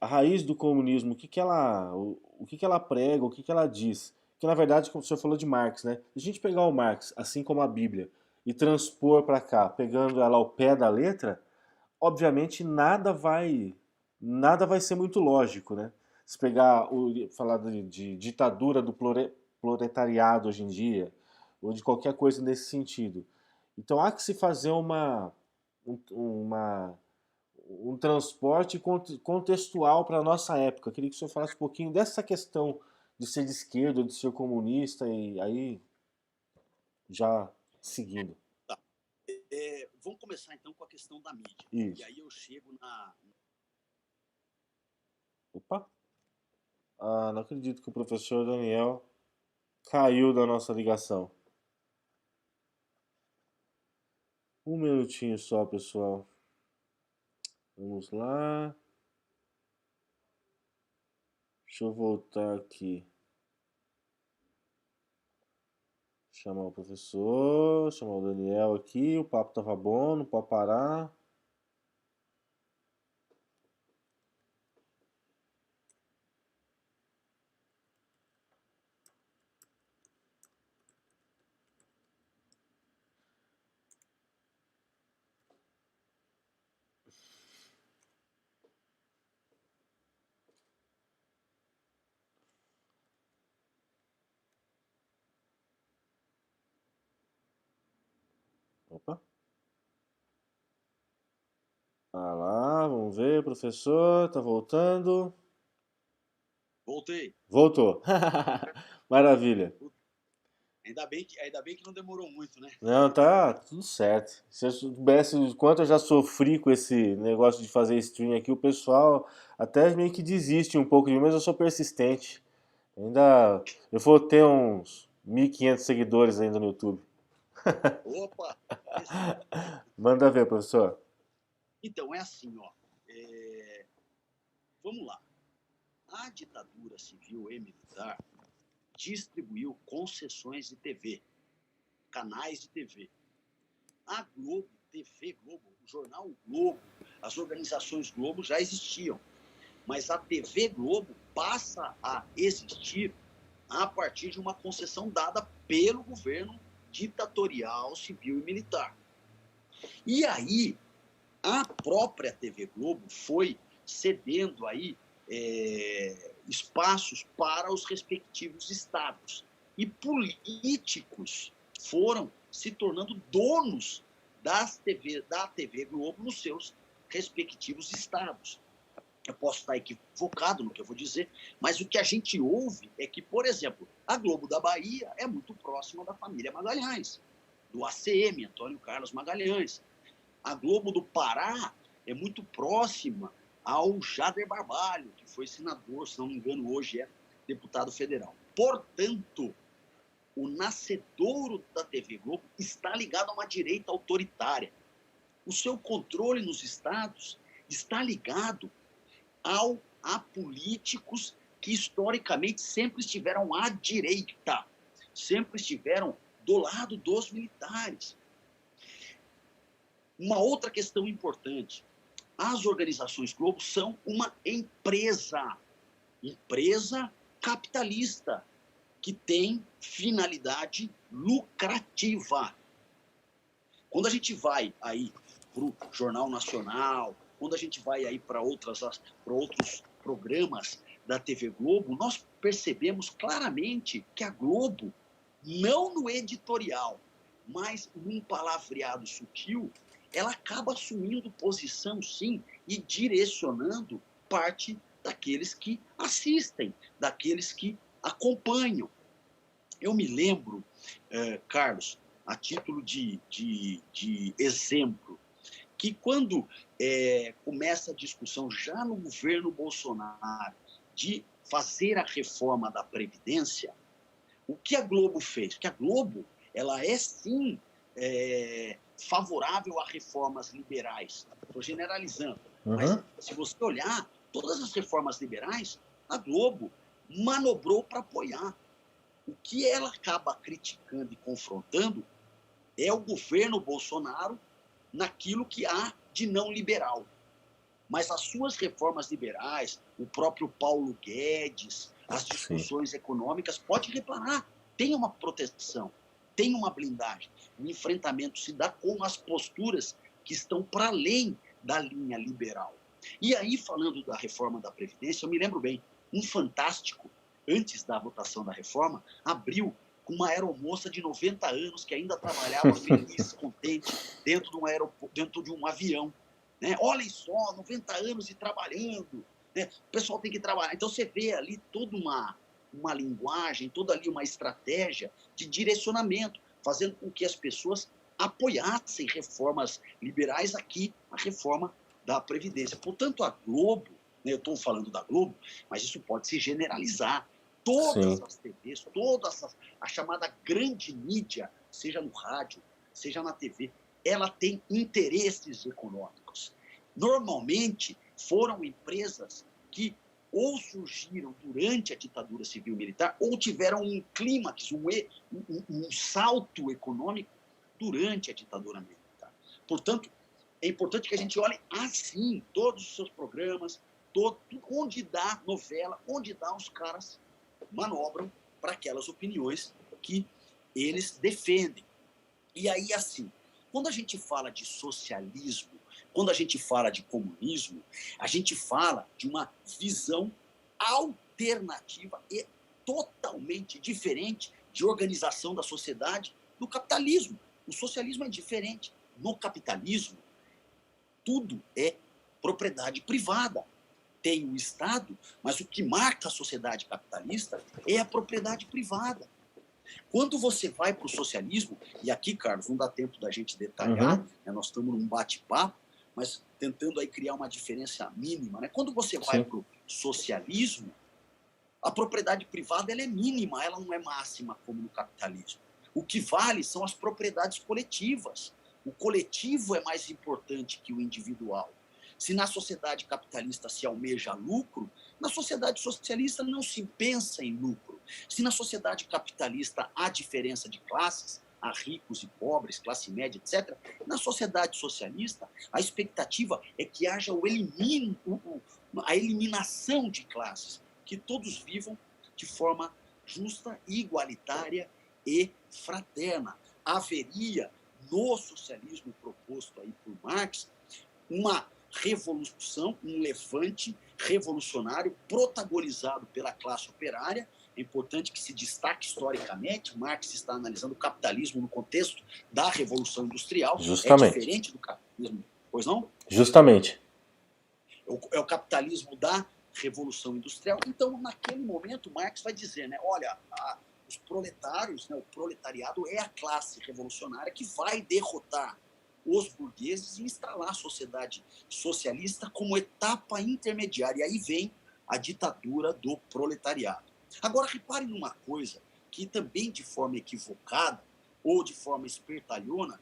do comunismo, o que ela prega, o que ela diz. Que na verdade, como o senhor falou de Marx, né? Se a gente pegar o Marx, assim como a Bíblia, e transpor para cá, pegando ela ao pé da letra, obviamente nada vai ser muito lógico, né? Se pegar falar de ditadura do proletariado hoje em dia, ou de qualquer coisa nesse sentido. Então há que se fazer um, uma, um transporte contextual para a nossa época. Eu queria que o senhor falasse um pouquinho dessa questão de ser de esquerda, de ser comunista, e aí já seguindo. tá. Vamos começar então com a questão da mídia. E Isso. aí eu chego na. Opa! Ah, não acredito que o professor Daniel caiu da nossa ligação. Um minutinho só, pessoal. Vamos lá. Deixa eu voltar aqui. Chamar o professor, chamar o Daniel aqui. O papo tava bom, não pode parar. Opa. Ah lá, vamos ver, professor, tá voltando. Voltei. Voltou. Maravilha. Ainda bem que não demorou muito, né? Não, tá tudo certo. Se eu soubesse o quanto eu já sofri com esse negócio de fazer stream aqui, o pessoal até meio que desiste um pouco de mim, mas eu sou persistente. Ainda eu vou ter uns 1.500 seguidores ainda no YouTube. Opa! Excelente. Manda ver, professor. Então, é assim, ó. Vamos lá. A ditadura civil e militar distribuiu concessões de TV, canais de TV. A Globo, TV Globo, o jornal Globo, as organizações Globo já existiam. Mas a TV Globo passa a existir a partir de uma concessão dada pelo governo ditatorial, civil e militar. E aí, a própria TV Globo foi cedendo aí espaços para os respectivos estados. E políticos foram se tornando donos da TV Globo nos seus respectivos estados. Eu posso estar equivocado no que eu vou dizer, mas o que a gente ouve é que, por exemplo, a Globo da Bahia é muito próxima da família Magalhães, do ACM, Antônio Carlos Magalhães. A Globo do Pará é muito próxima ao Jader Barbalho, que foi senador, se não me engano, hoje é deputado federal. Portanto, o nascedouro da TV Globo está ligado a uma direita autoritária. O seu controle nos estados está ligado a políticos que historicamente sempre estiveram à direita, sempre estiveram do lado dos militares. Uma outra questão importante, as organizações Globo são uma empresa capitalista, que tem finalidade lucrativa. Quando a gente vai aí para o Jornal Nacional, quando a gente vai aí para outros programas da TV Globo, nós percebemos claramente que a Globo, não no editorial, mas num palavreado sutil, ela acaba assumindo posição, sim, e direcionando parte daqueles que assistem, daqueles que acompanham. Eu me lembro, Carlos, a título de exemplo, que quando começa a discussão já no governo Bolsonaro de fazer a reforma da Previdência, o que a Globo fez? Porque a Globo, ela é sim favorável a reformas liberais. Estou generalizando. Mas se você olhar, todas as reformas liberais, a Globo manobrou para apoiar. O que ela acaba criticando e confrontando é o governo Bolsonaro naquilo que há de não liberal. Mas as suas reformas liberais, o próprio Paulo Guedes, as discussões econômicas, pode reparar, tem uma proteção, tem uma blindagem. O enfrentamento se dá com as posturas que estão para além da linha liberal. E aí, falando da reforma da Previdência, eu me lembro bem, um Fantástico, antes da votação da reforma, abriu com uma aeromoça de 90 anos que ainda trabalhava feliz, contente, dentro de um avião. Né? Olhem só, 90 anos e trabalhando. Né? O pessoal tem que trabalhar. Então você vê ali toda uma linguagem, toda ali uma estratégia de direcionamento, fazendo com que as pessoas apoiassem reformas liberais aqui, a reforma da Previdência. Portanto, a Globo, né, eu estou falando da Globo, mas isso pode se generalizar. Todas as TVs, a chamada grande mídia, seja no rádio, seja na TV, ela tem interesses econômicos. Normalmente, foram empresas que ou surgiram durante a ditadura civil-militar ou tiveram um clímax, um salto econômico durante a ditadura militar. Portanto, é importante que a gente olhe assim todos os seus programas, onde dá novela, onde dá os caras manobram para aquelas opiniões que eles defendem. E aí, assim, quando a gente fala de socialismo, quando a gente fala de comunismo, a gente fala de uma visão alternativa e totalmente diferente de organização da sociedade do capitalismo. O socialismo é diferente. No capitalismo, tudo é propriedade privada. Tem o Estado, mas o que marca a sociedade capitalista é a propriedade privada. Quando você vai para o socialismo, e aqui, Carlos, não dá tempo da gente detalhar, né, nós estamos num bate-papo, mas tentando aí criar uma diferença mínima. Né? Quando você vai para o socialismo, a propriedade privada ela é mínima, ela não é máxima como no capitalismo. O que vale são as propriedades coletivas. O coletivo é mais importante que o individual. Se na sociedade capitalista se almeja lucro, na sociedade socialista não se pensa em lucro. Se na sociedade capitalista há diferença de classes, há ricos e pobres, classe média, etc., na sociedade socialista, a expectativa é que haja a eliminação de classes, que todos vivam de forma justa, igualitária e fraterna. Haveria, no socialismo proposto aí por Marx, uma revolução, um levante revolucionário protagonizado pela classe operária. É importante que se destaque historicamente, Marx está analisando o capitalismo no contexto da Revolução Industrial. Justamente. É diferente do capitalismo, pois não? Justamente. É o capitalismo da Revolução Industrial. Então, naquele momento, Marx vai dizer, né, olha, os proletários, né, o proletariado é a classe revolucionária que vai derrotar os burgueses e instalar a sociedade socialista como etapa intermediária. E aí vem a ditadura do proletariado. Agora, reparem numa coisa que também de forma equivocada ou de forma espertalhona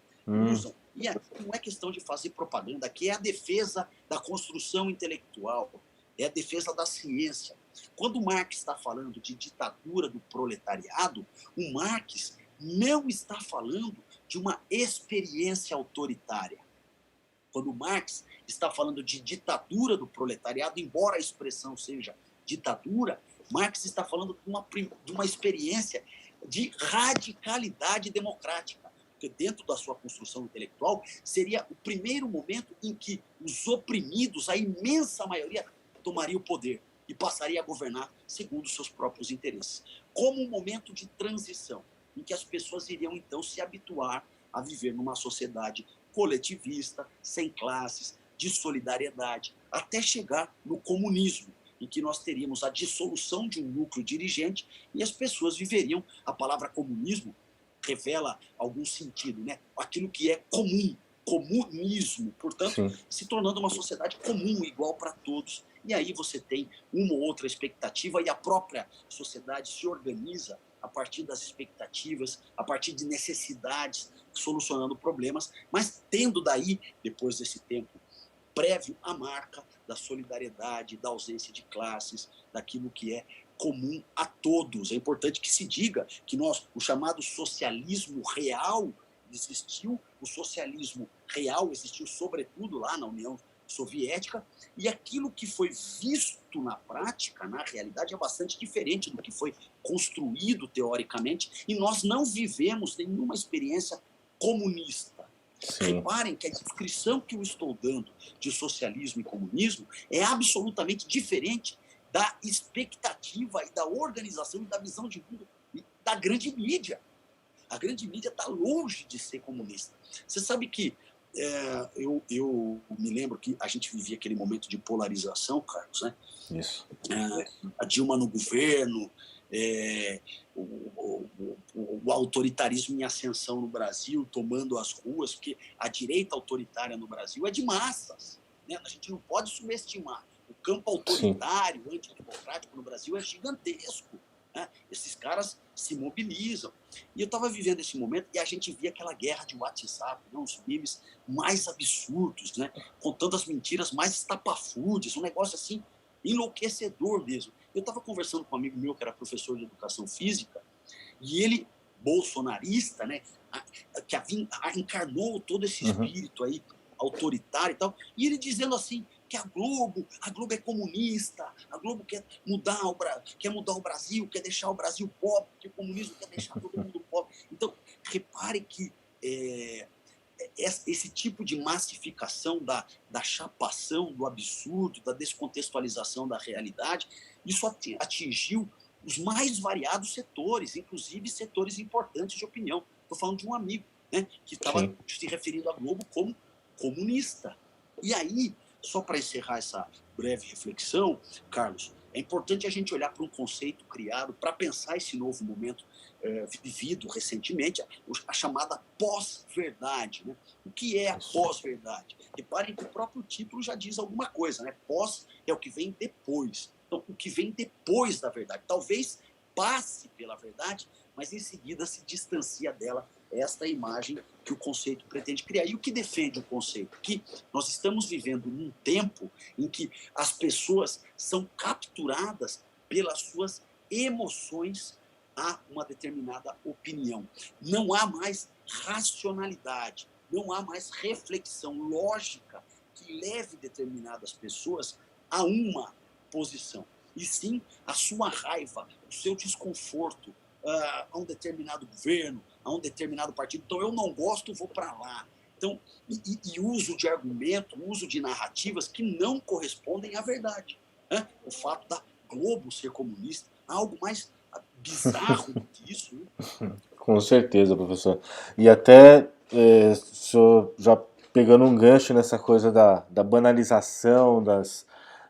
usam, e não é questão de fazer propaganda, aqui é a defesa da construção intelectual, é a defesa da ciência. Quando Marx está falando de ditadura do proletariado, o Marx não está falando de uma experiência autoritária. Quando Marx está falando de ditadura do proletariado, embora a expressão seja ditadura, Marx está falando de uma experiência de radicalidade democrática, porque dentro da sua construção intelectual seria o primeiro momento em que os oprimidos, a imensa maioria, tomaria o poder e passaria a governar segundo seus próprios interesses. Como um momento de transição, em que as pessoas iriam então se habituar a viver numa sociedade coletivista, sem classes, de solidariedade, até chegar no comunismo, em que nós teríamos a dissolução de um núcleo dirigente e as pessoas viveriam. A palavra comunismo revela algum sentido, né? Aquilo que é comum, comunismo, portanto, Sim. se tornando uma sociedade comum, igual para todos. E aí você tem uma ou outra expectativa e a própria sociedade se organiza a partir das expectativas, a partir de necessidades, solucionando problemas, mas tendo daí, depois desse tempo prévio, a marca da solidariedade, da ausência de classes, daquilo que é comum a todos. É importante que se diga que o chamado socialismo real existiu, o socialismo real existiu sobretudo lá na União Soviética, e aquilo que foi visto na prática, na realidade, é bastante diferente do que foi construído teoricamente, e nós não vivemos nenhuma experiência comunista. Sim. Reparem que a descrição que eu estou dando de socialismo e comunismo é absolutamente diferente da expectativa e da organização e da visão de mundo da grande mídia. A grande mídia está longe de ser comunista. Você sabe que eu me lembro que a gente vivia aquele momento de polarização, Carlos, né? Isso. A Dilma no governo, o autoritarismo em ascensão no Brasil, tomando as ruas, porque a direita autoritária no Brasil é de massas, né? A gente não pode subestimar. O campo autoritário, antidemocrático no Brasil é gigantesco, né? Esses caras se mobilizam. E eu estava vivendo esse momento e a gente via aquela guerra de WhatsApp, né? Os memes mais absurdos, né? Com tantas mentiras mais estapafúrdias, um negócio assim enlouquecedor mesmo. Eu estava conversando com um amigo meu que era professor de educação física e ele, bolsonarista, né, que encarnou todo esse espírito aí autoritário e tal, e ele dizendo assim que a Globo é comunista, a Globo quer mudar o Brasil, quer deixar o Brasil pobre, porque o comunismo quer deixar todo mundo pobre. Então, repare que esse tipo de massificação da chapação, do absurdo, da descontextualização da realidade, isso atingiu os mais variados setores, inclusive setores importantes de opinião. Estou falando de um amigo, né, que estava se referindo à Globo como comunista. E aí, só para encerrar essa breve reflexão, Carlos, é importante a gente olhar para um conceito criado para pensar esse novo momento vivido recentemente, a chamada pós-verdade. Né? O que é a pós-verdade? Reparem que o próprio título já diz alguma coisa, né? Pós é o que vem depois. Então, o que vem depois da verdade. Talvez passe pela verdade, mas em seguida se distancia dela. Esta imagem que o conceito pretende criar. E o que defende o conceito? Que nós estamos vivendo num tempo em que as pessoas são capturadas pelas suas emoções a uma determinada opinião. Não há mais racionalidade, não há mais reflexão lógica que leve determinadas pessoas a uma posição, e sim a sua raiva, o seu desconforto a um determinado governo, a um determinado partido. Então, eu não gosto, vou para lá. Então, e uso de argumento, uso de narrativas que não correspondem à verdade. Né? O fato da Globo ser comunista, algo mais bizarro do que isso. Né? Com certeza, professor. E até, o senhor já pegando um gancho nessa coisa da banalização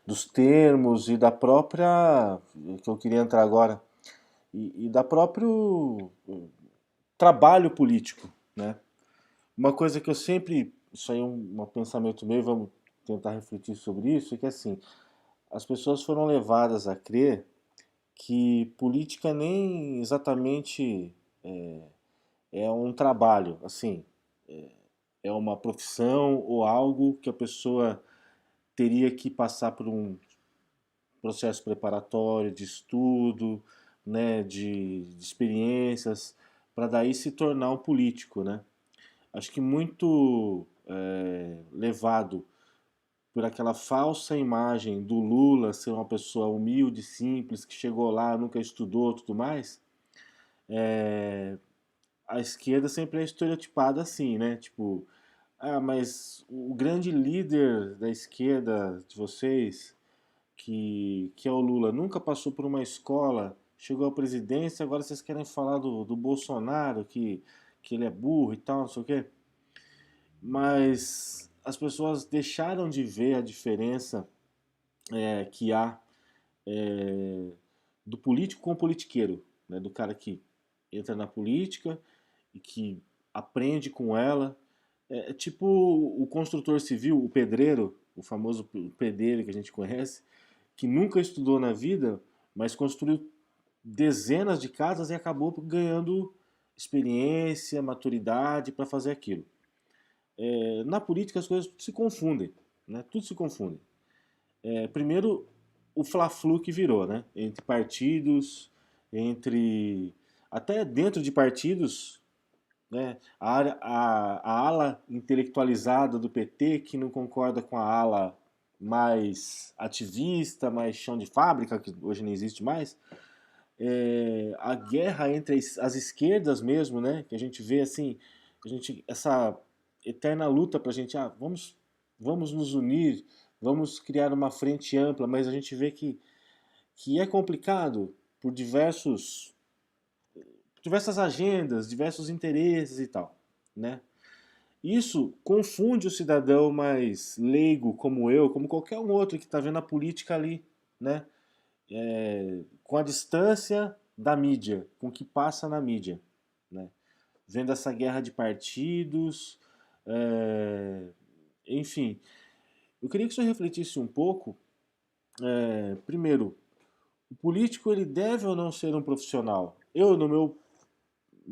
dos termos e da própria, que eu queria entrar agora, e da próprio trabalho político, né? Uma coisa que eu sempre, isso aí é um pensamento meu, vamos tentar refletir sobre isso, é que assim, as pessoas foram levadas a crer que política nem exatamente é um trabalho, assim, é uma profissão ou algo que a pessoa teria que passar por um processo preparatório, de estudo, né, de experiências, para daí se tornar um político, né? Acho que muito levado por aquela falsa imagem do Lula ser uma pessoa humilde, simples, que chegou lá, nunca estudou, tudo mais. A esquerda sempre é estereotipada assim, né? Tipo, ah, mas o grande líder da esquerda de vocês, que é o Lula, nunca passou por uma escola, chegou à presidência, agora vocês querem falar do Bolsonaro, que ele é burro e tal, não sei o quê. Mas as pessoas deixaram de ver a diferença que há é, do político com o politiqueiro, né? Do cara que entra na política e que aprende com ela. É tipo o construtor civil, o pedreiro, o famoso pedreiro que a gente conhece, que nunca estudou na vida, mas construiu dezenas de casas e acabou ganhando experiência, maturidade para fazer aquilo. Na política as coisas se confundem, né? Tudo se confunde. Primeiro, o fla-flu que virou, né? Entre partidos, entre até dentro de partidos, né? A ala intelectualizada do PT que não concorda com a ala mais ativista, mais chão de fábrica, que hoje não existe mais. A guerra entre as esquerdas mesmo, né? Que a gente vê assim, essa eterna luta para a gente, vamos nos unir, vamos criar uma frente ampla, mas a gente vê que é complicado por diversas agendas, diversos interesses e tal, né? Isso confunde o cidadão mais leigo como eu, como qualquer um outro que está vendo a política ali, né? Com a distância da mídia, com o que passa na mídia, né? Vendo essa guerra de partidos, enfim. Eu queria que o senhor refletisse um pouco, primeiro, o político ele deve ou não ser um profissional? Eu, no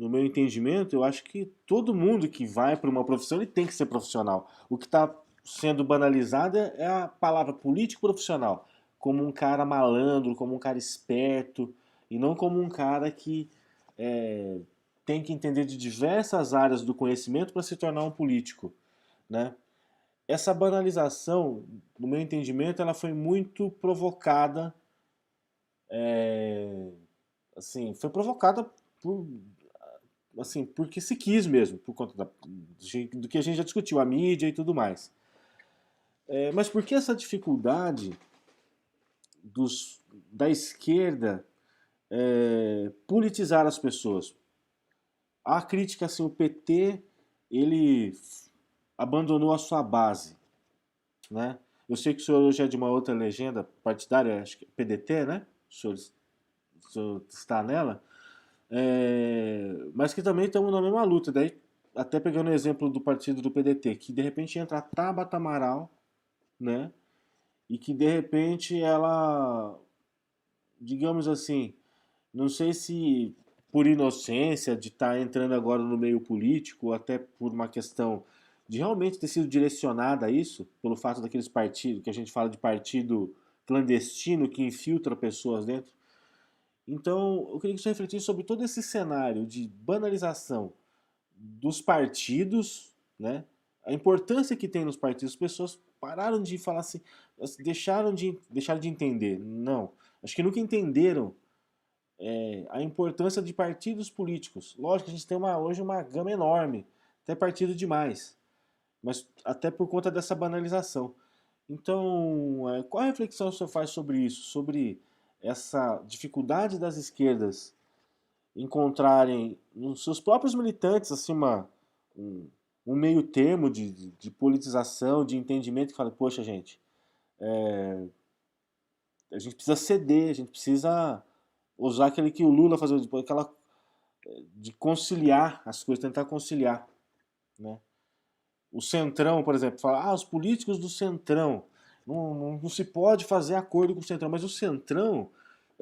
meu entendimento, eu acho que todo mundo que vai para uma profissão ele tem que ser profissional. O que está sendo banalizado é a palavra político profissional, como um cara malandro, como um cara esperto, e não como um cara que tem que entender de diversas áreas do conhecimento para se tornar um político, né? Essa banalização, no meu entendimento, ela foi muito provocada, assim, foi provocada por assim, porque se quis mesmo, por conta do que a gente já discutiu, a mídia e tudo mais. Mas por que essa dificuldade da esquerda politizar as pessoas? A crítica, assim, o PT, ele abandonou a sua base, né? Eu sei que o senhor hoje é de uma outra legenda partidária, acho que é PDT, né? O senhor está nela. Mas que também estamos na mesma luta. Daí, até pegando o exemplo do partido do PDT, que de repente entra a Tabata Amaral, né? E que de repente ela, digamos assim, não sei se por inocência de estar entrando agora no meio político, ou até por uma questão de realmente ter sido direcionada a isso, pelo fato daqueles partidos, que a gente fala de partido clandestino que infiltra pessoas dentro. Então, eu queria que você refletisse sobre todo esse cenário de banalização dos partidos, né? A importância que tem nos partidos, as pessoas pararam de falar assim, deixaram de entender. Não. Acho que nunca entenderam a importância de partidos políticos. Lógico que a gente tem hoje uma gama enorme, até partido demais, mas até por conta dessa banalização. Então, qual a reflexão o senhor faz sobre isso? Sobre essa dificuldade das esquerdas encontrarem nos seus próprios militantes assim, um, um meio termo de politização, de entendimento que fala, poxa gente, a gente precisa ceder, a gente precisa usar aquele que o Lula fazia, aquela de conciliar as coisas, tentar conciliar, né? O Centrão, por exemplo, fala, os políticos do Centrão, não se pode fazer acordo com o Centrão, mas o Centrão,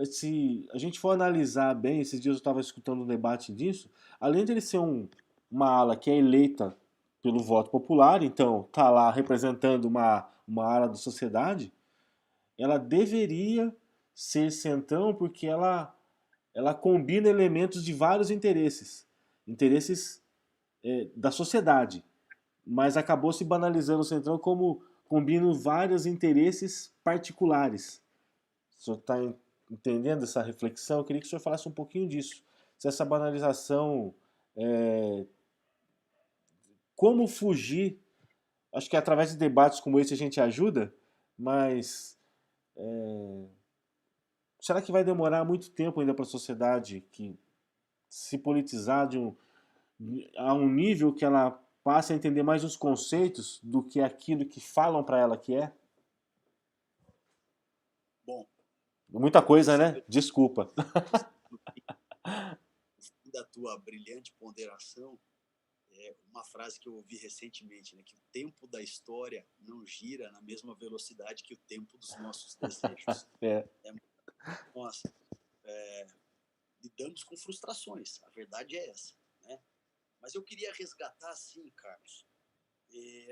se a gente for analisar bem, esses dias eu estava escutando um debate disso, além de ele ser uma ala que é eleita pelo voto popular, então tá lá representando uma ala da sociedade, ela deveria ser Centrão porque ela combina elementos de vários interesses da sociedade, mas acabou se banalizando o Centrão como combinando vários interesses particulares. O senhor está entendendo essa reflexão? Eu queria que o senhor falasse um pouquinho disso. Se essa banalização, como fugir? Acho que através de debates como esse a gente ajuda, mas será que vai demorar muito tempo ainda para a sociedade que se politizar a um nível que ela passe a entender mais os conceitos do que aquilo que falam para ela que é? Bom, Muita coisa, nesse né? Desculpa. da tua brilhante ponderação, uma frase que eu ouvi recentemente, né, que o tempo da história não gira na mesma velocidade que o tempo dos nossos desejos. Nós lidamos com frustrações, a verdade é essa, né? Mas eu queria resgatar assim, Carlos,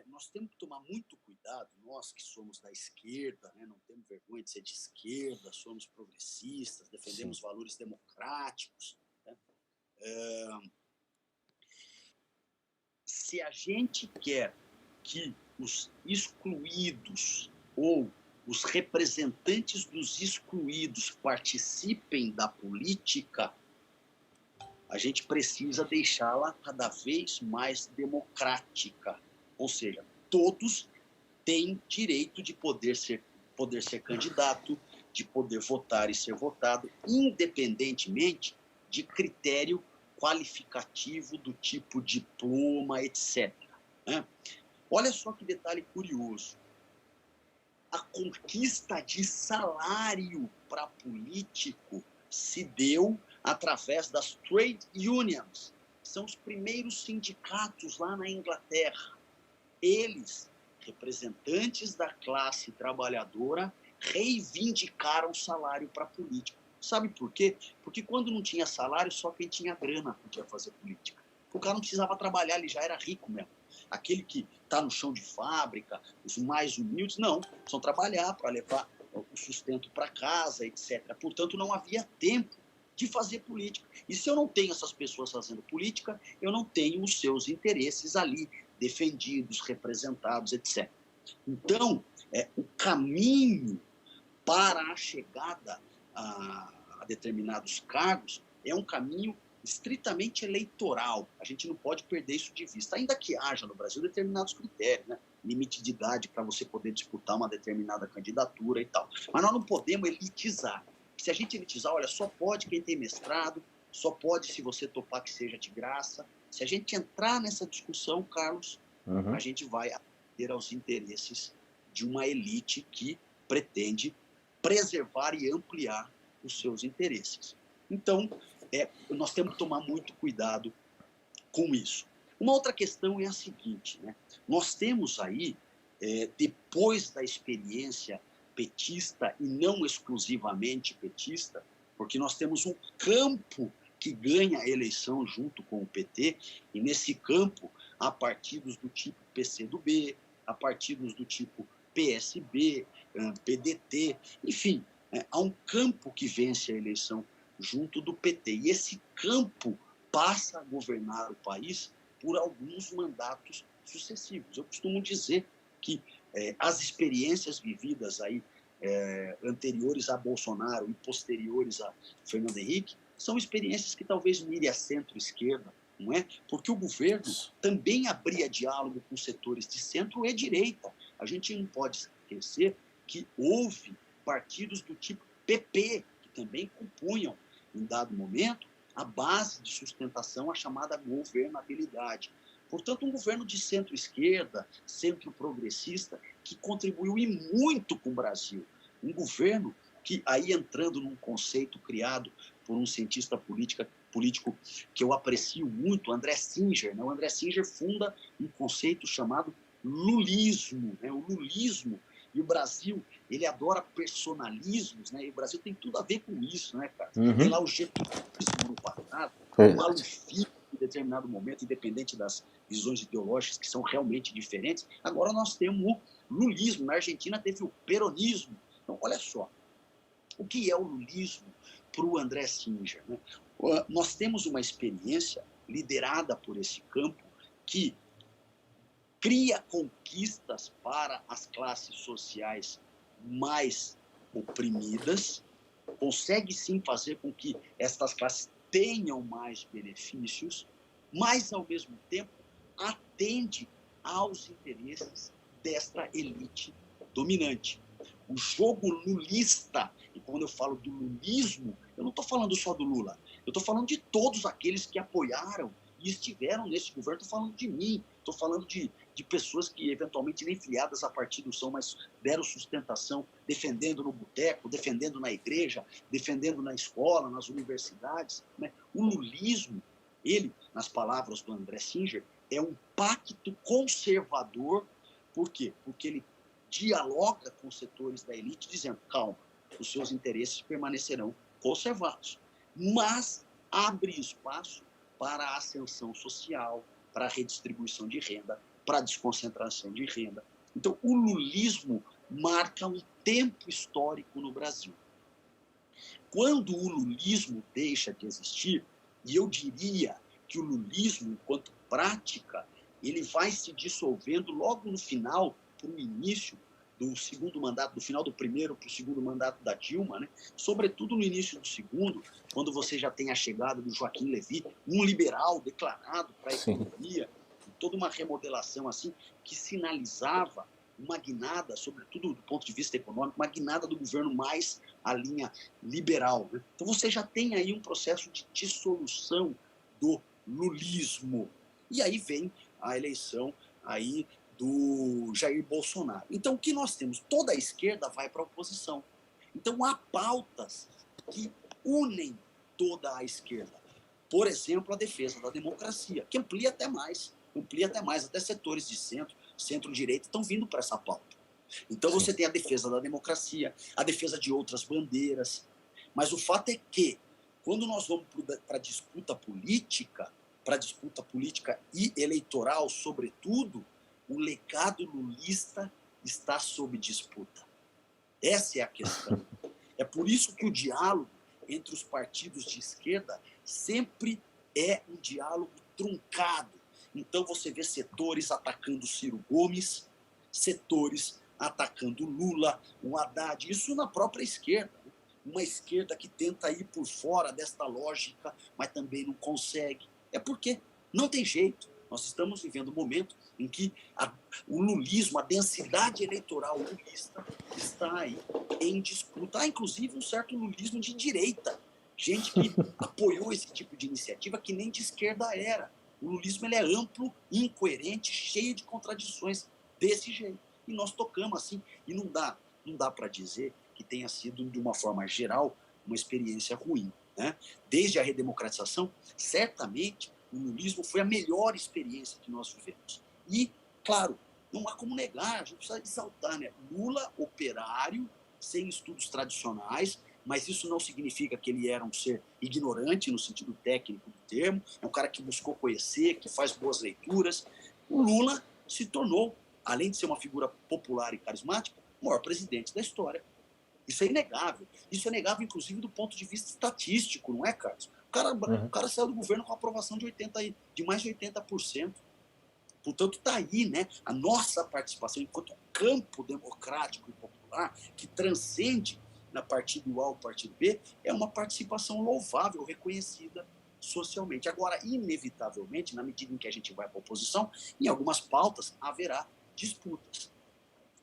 nós temos que tomar muito cuidado, nós que somos da esquerda, né, não temos vergonha de ser de esquerda, somos progressistas, defendemos valores democráticos, né? Se a gente quer que os excluídos ou os representantes dos excluídos participem da política, a gente precisa deixá-la cada vez mais democrática. Ou seja, todos têm direito de poder ser candidato, de poder votar e ser votado, independentemente de critério qualificativo do tipo diploma, etc. Né? Olha só que detalhe curioso. A conquista de salário para político se deu através das trade unions. São os primeiros sindicatos lá na Inglaterra. Eles, representantes da classe trabalhadora, reivindicaram salário para político. Sabe por quê? Porque quando não tinha salário, só quem tinha grana podia fazer política. O cara não precisava trabalhar, ele já era rico mesmo. Aquele que está no chão de fábrica, os mais humildes, não, precisam trabalhar para levar o sustento para casa, etc. Portanto, não havia tempo de fazer política. E se eu não tenho essas pessoas fazendo política, eu não tenho os seus interesses ali defendidos, representados, etc. Então, o caminho para a chegada a determinados cargos é um caminho estritamente eleitoral. A gente não pode perder isso de vista, ainda que haja no Brasil determinados critérios, né? Limite de idade para você poder disputar uma determinada candidatura e tal. Mas nós não podemos elitizar. Se a gente elitizar, olha, só pode quem tem mestrado, só pode se você topar que seja de graça. Se a gente entrar nessa discussão, Carlos, a gente vai atender aos interesses de uma elite que pretende preservar e ampliar os seus interesses. Então, nós temos que tomar muito cuidado com isso. Uma outra questão é a seguinte, né? Nós temos aí, depois da experiência petista, e não exclusivamente petista, porque nós temos um campo que ganha a eleição junto com o PT, e nesse campo há partidos do tipo PCdoB, há partidos do tipo PSB, PDT, enfim, há um campo que vence a eleição junto do PT. E esse campo passa a governar o país por alguns mandatos sucessivos. Eu costumo dizer que as experiências vividas aí anteriores a Bolsonaro e posteriores a Fernando Henrique são experiências que talvez mire a centro-esquerda, não é? Porque o governo também abria diálogo com setores de centro e direita. A gente não pode esquecer que houve partidos do tipo PP, que também compunham, em dado momento, a base de sustentação, a chamada governabilidade. Portanto, um governo de centro-esquerda, centro-progressista, que contribuiu e muito com o Brasil. Um governo que, aí entrando num conceito criado por um cientista político que eu aprecio muito, André Singer. Né? O André Singer funda um conceito chamado lulismo. Né? O lulismo, e o Brasil, ele adora personalismos, né? E o Brasil tem tudo a ver com isso, né, cara? Tem lá o getulismo no passado, o malufismo em determinado momento, independente das visões ideológicas que são realmente diferentes. Agora nós temos o lulismo. Na Argentina teve o peronismo. Então, olha só, o que é o lulismo para o André Singer? Né? Nós temos uma experiência liderada por esse campo que cria conquistas para as classes sociais mais oprimidas, consegue sim fazer com que estas classes tenham mais benefícios, mas, ao mesmo tempo, atende aos interesses desta elite dominante. O jogo lulista, e quando eu falo do lulismo, eu não estou falando só do Lula, eu estou falando de todos aqueles que apoiaram e estiveram nesse governo. Estou falando de mim, estou falando de pessoas que eventualmente nem filiadas a partido são, mas deram sustentação, defendendo no boteco, defendendo na igreja, defendendo na escola, nas universidades. Né? O lulismo, ele, nas palavras do André Singer, é um pacto conservador. Por quê? Porque ele dialoga com setores da elite, dizendo, calma, os seus interesses permanecerão conservados, mas abre espaço para a ascensão social, para a redistribuição de renda, para a desconcentração de renda. Então, o lulismo marca um tempo histórico no Brasil. Quando o lulismo deixa de existir, e eu diria que o lulismo, enquanto prática, ele vai se dissolvendo logo no final, para o início do segundo mandato, do final do primeiro para o segundo mandato da Dilma, né? Sobretudo no início do segundo, quando você já tem a chegada do Joaquim Levy, um liberal declarado para a economia, toda uma remodelação assim, que sinalizava uma guinada, sobretudo do ponto de vista econômico, uma guinada do governo mais à linha liberal. Né? Então você já tem aí um processo de dissolução do lulismo. E aí vem a eleição aí do Jair Bolsonaro. Então, o que nós temos? Toda a esquerda vai para a oposição. Então, há pautas que unem toda a esquerda. Por exemplo, a defesa da democracia, que amplia até mais, até setores de centro, centro-direita estão vindo para essa pauta. Então, você tem a defesa da democracia, a defesa de outras bandeiras. Mas o fato é que, quando nós vamos para a disputa política e eleitoral, sobretudo, o legado lulista está sob disputa. Essa é a questão. É por isso que o diálogo entre os partidos de esquerda sempre é um diálogo truncado. Então você vê setores atacando Ciro Gomes, setores atacando Lula, o Haddad, isso na própria esquerda. Uma esquerda que tenta ir por fora desta lógica, mas também não consegue. É porque não tem jeito. Nós estamos vivendo um momento em que o lulismo, a densidade eleitoral lulista está aí em disputa. Há, inclusive, um certo lulismo de direita. Gente que apoiou esse tipo de iniciativa que nem de esquerda era. O lulismo ele é amplo, incoerente, cheio de contradições desse jeito. E nós tocamos assim. E não dá para dizer que tenha sido, de uma forma geral, uma experiência ruim. Né? Desde a redemocratização, certamente, o lulismo foi a melhor experiência que nós vivemos. E, claro, não há como negar, a gente precisa exaltar, né? Lula, operário, sem estudos tradicionais, mas isso não significa que ele era um ser ignorante, no sentido técnico do termo, é um cara que buscou conhecer, que faz boas leituras. O Lula se tornou, além de ser uma figura popular e carismática, o maior presidente da história. Isso é inegável. Isso é negável, inclusive, do ponto de vista estatístico, não é, Carlos? O cara saiu do governo com aprovação de mais de 80%. Portanto, está aí, né, a nossa participação enquanto campo democrático e popular, que transcende na partido A ou partido B, é uma participação louvável, reconhecida socialmente. Agora, inevitavelmente, na medida em que a gente vai para a oposição, em algumas pautas haverá disputas.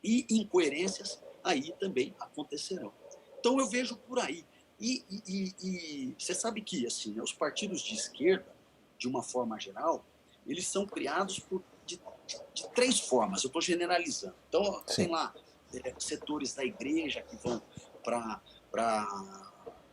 E incoerências aí também acontecerão. Então, eu vejo por aí. E você sabe que assim, né, os partidos de esquerda, de uma forma geral, eles são criados de três formas. Eu estou generalizando. Então, tem Sim. lá setores da igreja que vão para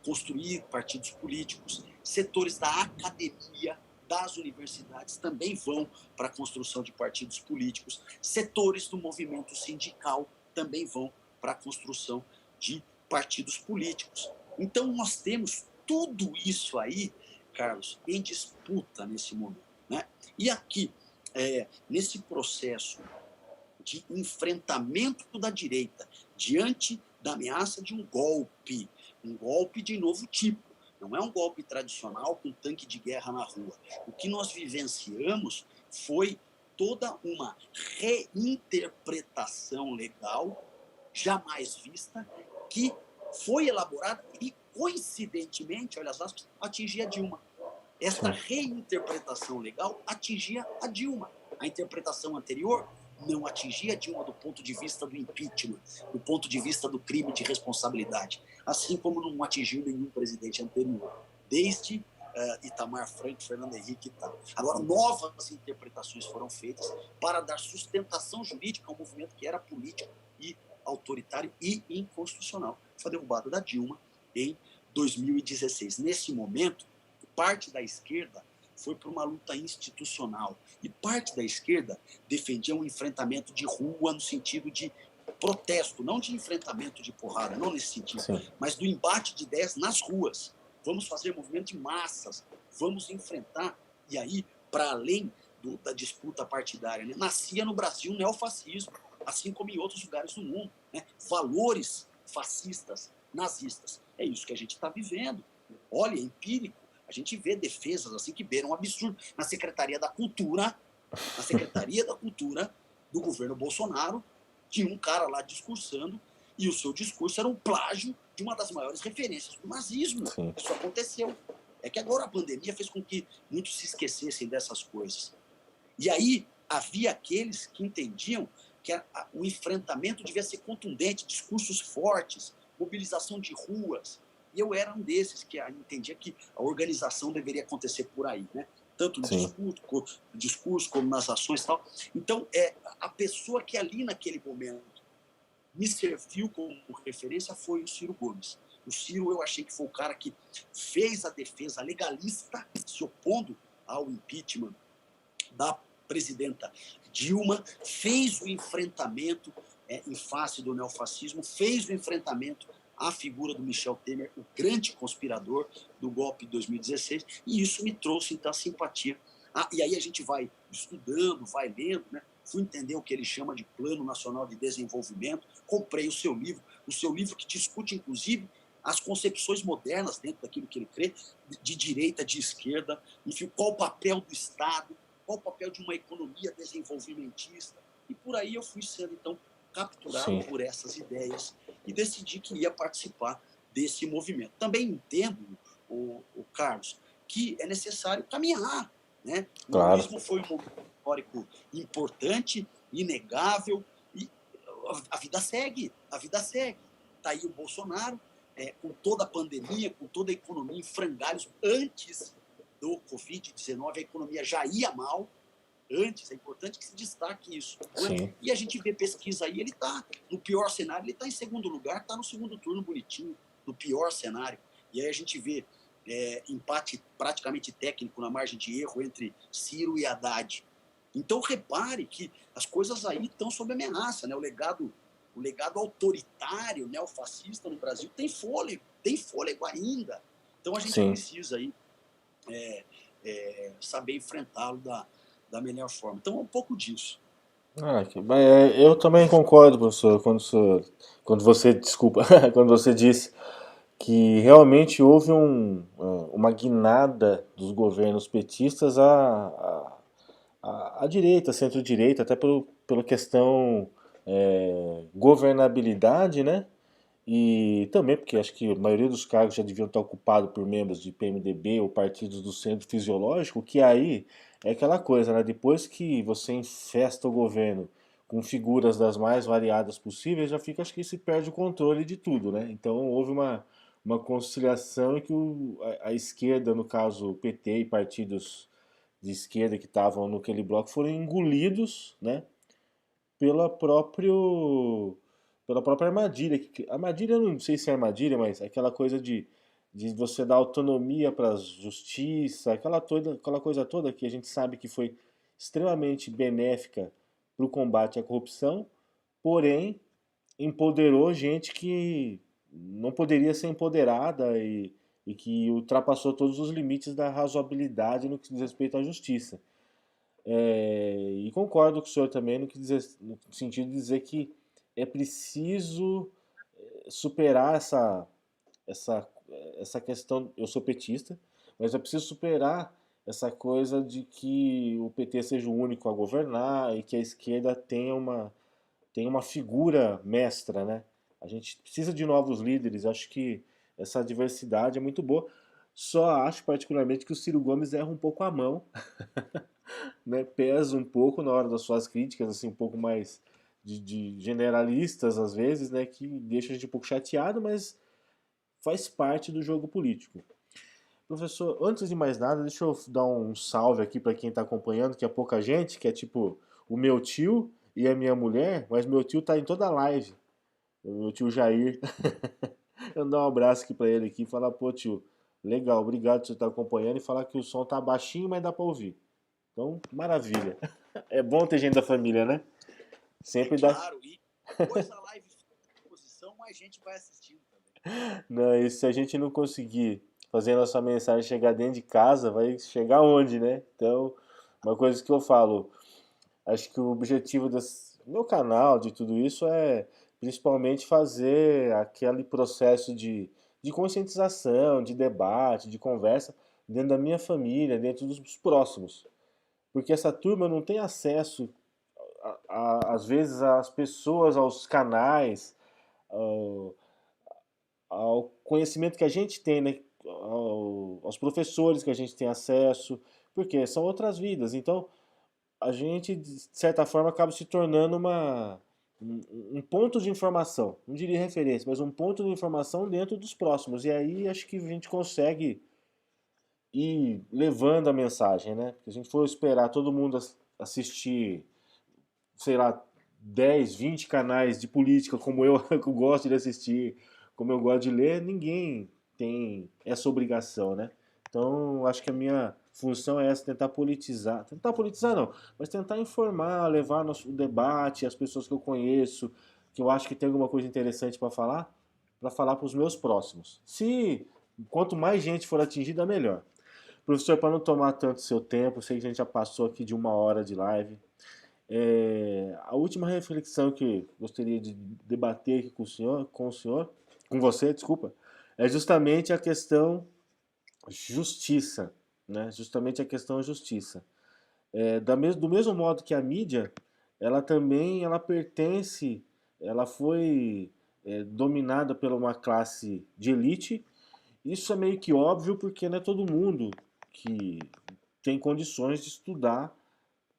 construir partidos políticos, setores da academia, das universidades também vão para a construção de partidos políticos, setores do movimento sindical também vão para a construção de partidos políticos. Então, nós temos tudo isso aí, Carlos, em disputa nesse momento, né? E aqui, nesse processo de enfrentamento da direita diante da ameaça de um golpe de novo tipo. Não é um golpe tradicional com tanque de guerra na rua. O que nós vivenciamos foi toda uma reinterpretação legal jamais vista que foi elaborada e, coincidentemente, olha as aspas, atingia Dilma. Esta reinterpretação legal atingia a Dilma. A interpretação anterior não atingia a Dilma do ponto de vista do impeachment, do ponto de vista do crime de responsabilidade, assim como não atingiu nenhum presidente anterior, desde Itamar Franco, Fernando Henrique e tal. Agora, novas interpretações foram feitas para dar sustentação jurídica a um movimento que era político e autoritário e inconstitucional. Foi a derrubada da Dilma em 2016. Nesse momento, parte da esquerda foi para uma luta institucional e parte da esquerda defendia um enfrentamento de rua no sentido de protesto, não de enfrentamento de porrada, não nesse sentido, mas do embate de ideias nas ruas. Vamos fazer movimento de massas, vamos enfrentar, e aí, para além da disputa partidária, né, nascia no Brasil o neofascismo, assim como em outros lugares do mundo, né, valores fascistas, nazistas. É isso que a gente está vivendo. Olha, é empírico. A gente vê defesas assim que beiram um absurdo. Na Secretaria da Cultura do governo Bolsonaro, tinha um cara lá discursando e o seu discurso era um plágio de uma das maiores referências do nazismo. Sim. Isso aconteceu. É que agora a pandemia fez com que muitos se esquecessem dessas coisas. E aí havia aqueles que entendiam que o enfrentamento devia ser contundente, discursos fortes, mobilização de ruas. E eu era um desses que entendia que a organização deveria acontecer por aí, né? Tanto no discurso como nas ações e tal. Então, a pessoa que ali naquele momento me serviu como referência foi o Ciro Gomes. O Ciro, eu achei que foi o cara que fez a defesa legalista, se opondo ao impeachment da presidenta Dilma, fez o enfrentamento em face do neofascismo, fez o enfrentamento à figura do Michel Temer, o grande conspirador do golpe de 2016, e isso me trouxe, então, a simpatia. E aí a gente vai estudando, vai lendo, né? Fui entender o que ele chama de Plano Nacional de Desenvolvimento, comprei o seu livro que discute, inclusive, as concepções modernas dentro daquilo que ele crê, de direita, de esquerda, enfim, qual o papel do Estado, qual o papel de uma economia desenvolvimentista, e por aí eu fui sendo, então, capturado por essas ideias e decidi que ia participar desse movimento. Também entendo, o Carlos, que é necessário caminhar, né? O comunismo foi um movimento histórico importante, inegável, e a vida segue, Está aí o Bolsonaro, com toda a pandemia, com toda a economia em frangalhos. Antes do Covid-19, a economia já ia mal. Antes, é importante que se destaque isso. Né? E a gente vê pesquisa aí, ele está no pior cenário, ele está em segundo lugar, está no segundo turno bonitinho, no pior cenário. E aí a gente vê empate praticamente técnico na margem de erro entre Ciro e Haddad. Então repare que as coisas aí estão sob ameaça, né? O legado autoritário, neofascista no Brasil tem fôlego ainda. Então a gente precisa aí saber enfrentá-lo da melhor forma. Então é um pouco disso. Eu também concordo, professor, quando você disse que realmente houve uma guinada dos governos petistas a direita, centro-direita, até pela questão governabilidade, né? E também porque acho que a maioria dos cargos já deviam estar ocupados por membros de PMDB ou partidos do centro fisiológico, que aí é aquela coisa, né? Depois que você infesta o governo com figuras das mais variadas possíveis, já fica, acho que se perde o controle de tudo, né? Então houve uma conciliação em que a esquerda, no caso o PT e partidos de esquerda que estavam naquele bloco, foram engolidos, né? pela próprio pela própria armadilha. Armadilha, eu não sei se é armadilha, mas é aquela coisa de você dar autonomia para a justiça, aquela coisa toda que a gente sabe que foi extremamente benéfica para o combate à corrupção, porém empoderou gente que não poderia ser empoderada e que ultrapassou todos os limites da razoabilidade no que diz respeito à justiça. E concordo com o senhor também no sentido de dizer que é preciso superar essa, essa questão. Eu sou petista, mas é preciso superar essa coisa de que o PT seja o único a governar e que a esquerda tenha uma figura mestra, né? A gente precisa de novos líderes, acho que essa diversidade é muito boa. Só acho particularmente que o Ciro Gomes erra um pouco a mão, né, pesa um pouco na hora das suas críticas, assim, um pouco mais de generalistas às vezes, né, que deixa a gente um pouco chateado, mas faz parte do jogo político. Professor, antes de mais nada, deixa eu dar um salve aqui para quem está acompanhando, que é pouca gente, que é tipo o meu tio e a minha mulher, mas meu tio tá em toda a live, o meu tio Jair. Eu dou um abraço aqui para ele aqui e falar, pô tio, legal, obrigado por você estar acompanhando e falar que o som tá baixinho, mas dá para ouvir. Então, maravilha. É bom ter gente da família, né? É Sempre dá. claro, e depois a live fica à disposição, mais gente vai assistindo também. Não, e se a gente não conseguir fazer a nossa mensagem chegar dentro de casa, vai chegar onde, né? Então, uma coisa que eu falo, acho que o objetivo do meu canal, de tudo isso, é principalmente fazer aquele processo de conscientização, de debate, de conversa dentro da minha família, dentro dos próximos. Porque essa turma não tem acesso, às vezes, às pessoas, aos canais, ao, ao conhecimento que a gente tem, né? Aos professores que a gente tem acesso, porque são outras vidas. Então, a gente, de certa forma, acaba se tornando um, um ponto de informação, não diria referência, mas um ponto de informação dentro dos próximos. E aí acho que a gente consegue ir levando a mensagem, né? Porque se a gente for esperar todo mundo assistir, sei lá, 10, 20 canais de política como eu, que eu gosto de assistir, como eu gosto de ler, ninguém tem essa obrigação, né? Então, acho que a minha função é essa, tentar politizar não, mas tentar informar, levar o debate, as pessoas que eu conheço, que eu acho que tem alguma coisa interessante para falar para os meus próximos. Se quanto mais gente for atingida, melhor. Professor, para não tomar tanto seu tempo, sei que a gente já passou aqui de 1 hora de live. A última reflexão que gostaria de debater aqui com você, desculpa, é justamente a questão justiça, né? Justamente a questão justiça. Do mesmo modo que a mídia, ela também ela pertence, ela foi dominada por uma classe de elite. Isso é meio que óbvio porque não é todo mundo que tem condições de estudar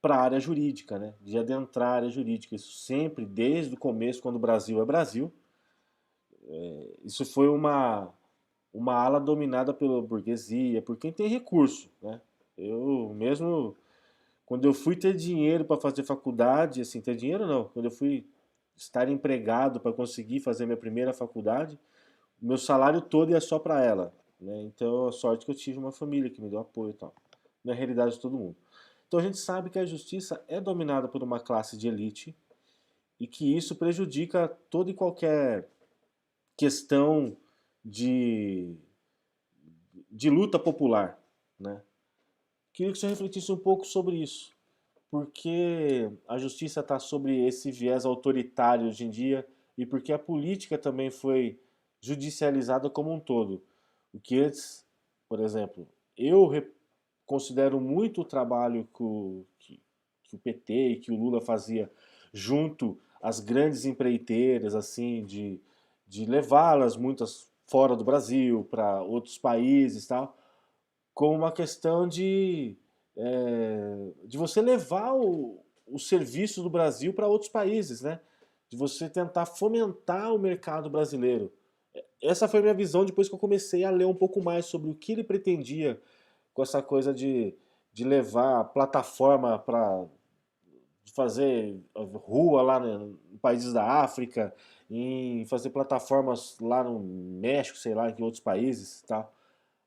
para a área jurídica, né? De adentrar a área jurídica. Isso sempre, desde o começo, quando o Brasil é Brasil, isso foi uma ala dominada pela burguesia, por quem tem recurso, né? Eu mesmo, quando eu fui ter dinheiro para fazer faculdade, assim, ter dinheiro não, quando eu fui estar empregado para conseguir fazer minha primeira faculdade, o meu salário todo ia só para ela, né? Então, a sorte que eu tive uma família que me deu apoio e tal. Na realidade de todo mundo. Então a gente sabe que a justiça é dominada por uma classe de elite e que isso prejudica toda e qualquer questão de, de luta popular, né? Queria que você refletisse um pouco sobre isso, porque a justiça está sobre esse viés autoritário hoje em dia e porque a política também foi judicializada como um todo. O que por exemplo, eu considero muito o trabalho que o PT e que o Lula fazia junto às grandes empreiteiras, assim, de levá-las muitas fora do Brasil, para outros países e tal, como uma questão de você levar o serviço do Brasil para outros países, né? De você tentar fomentar o mercado brasileiro. Essa foi a minha visão depois que eu comecei a ler um pouco mais sobre o que ele pretendia com essa coisa de levar plataforma para fazer rua lá em países da África, em fazer plataformas lá no México, sei lá, em outros países e tal.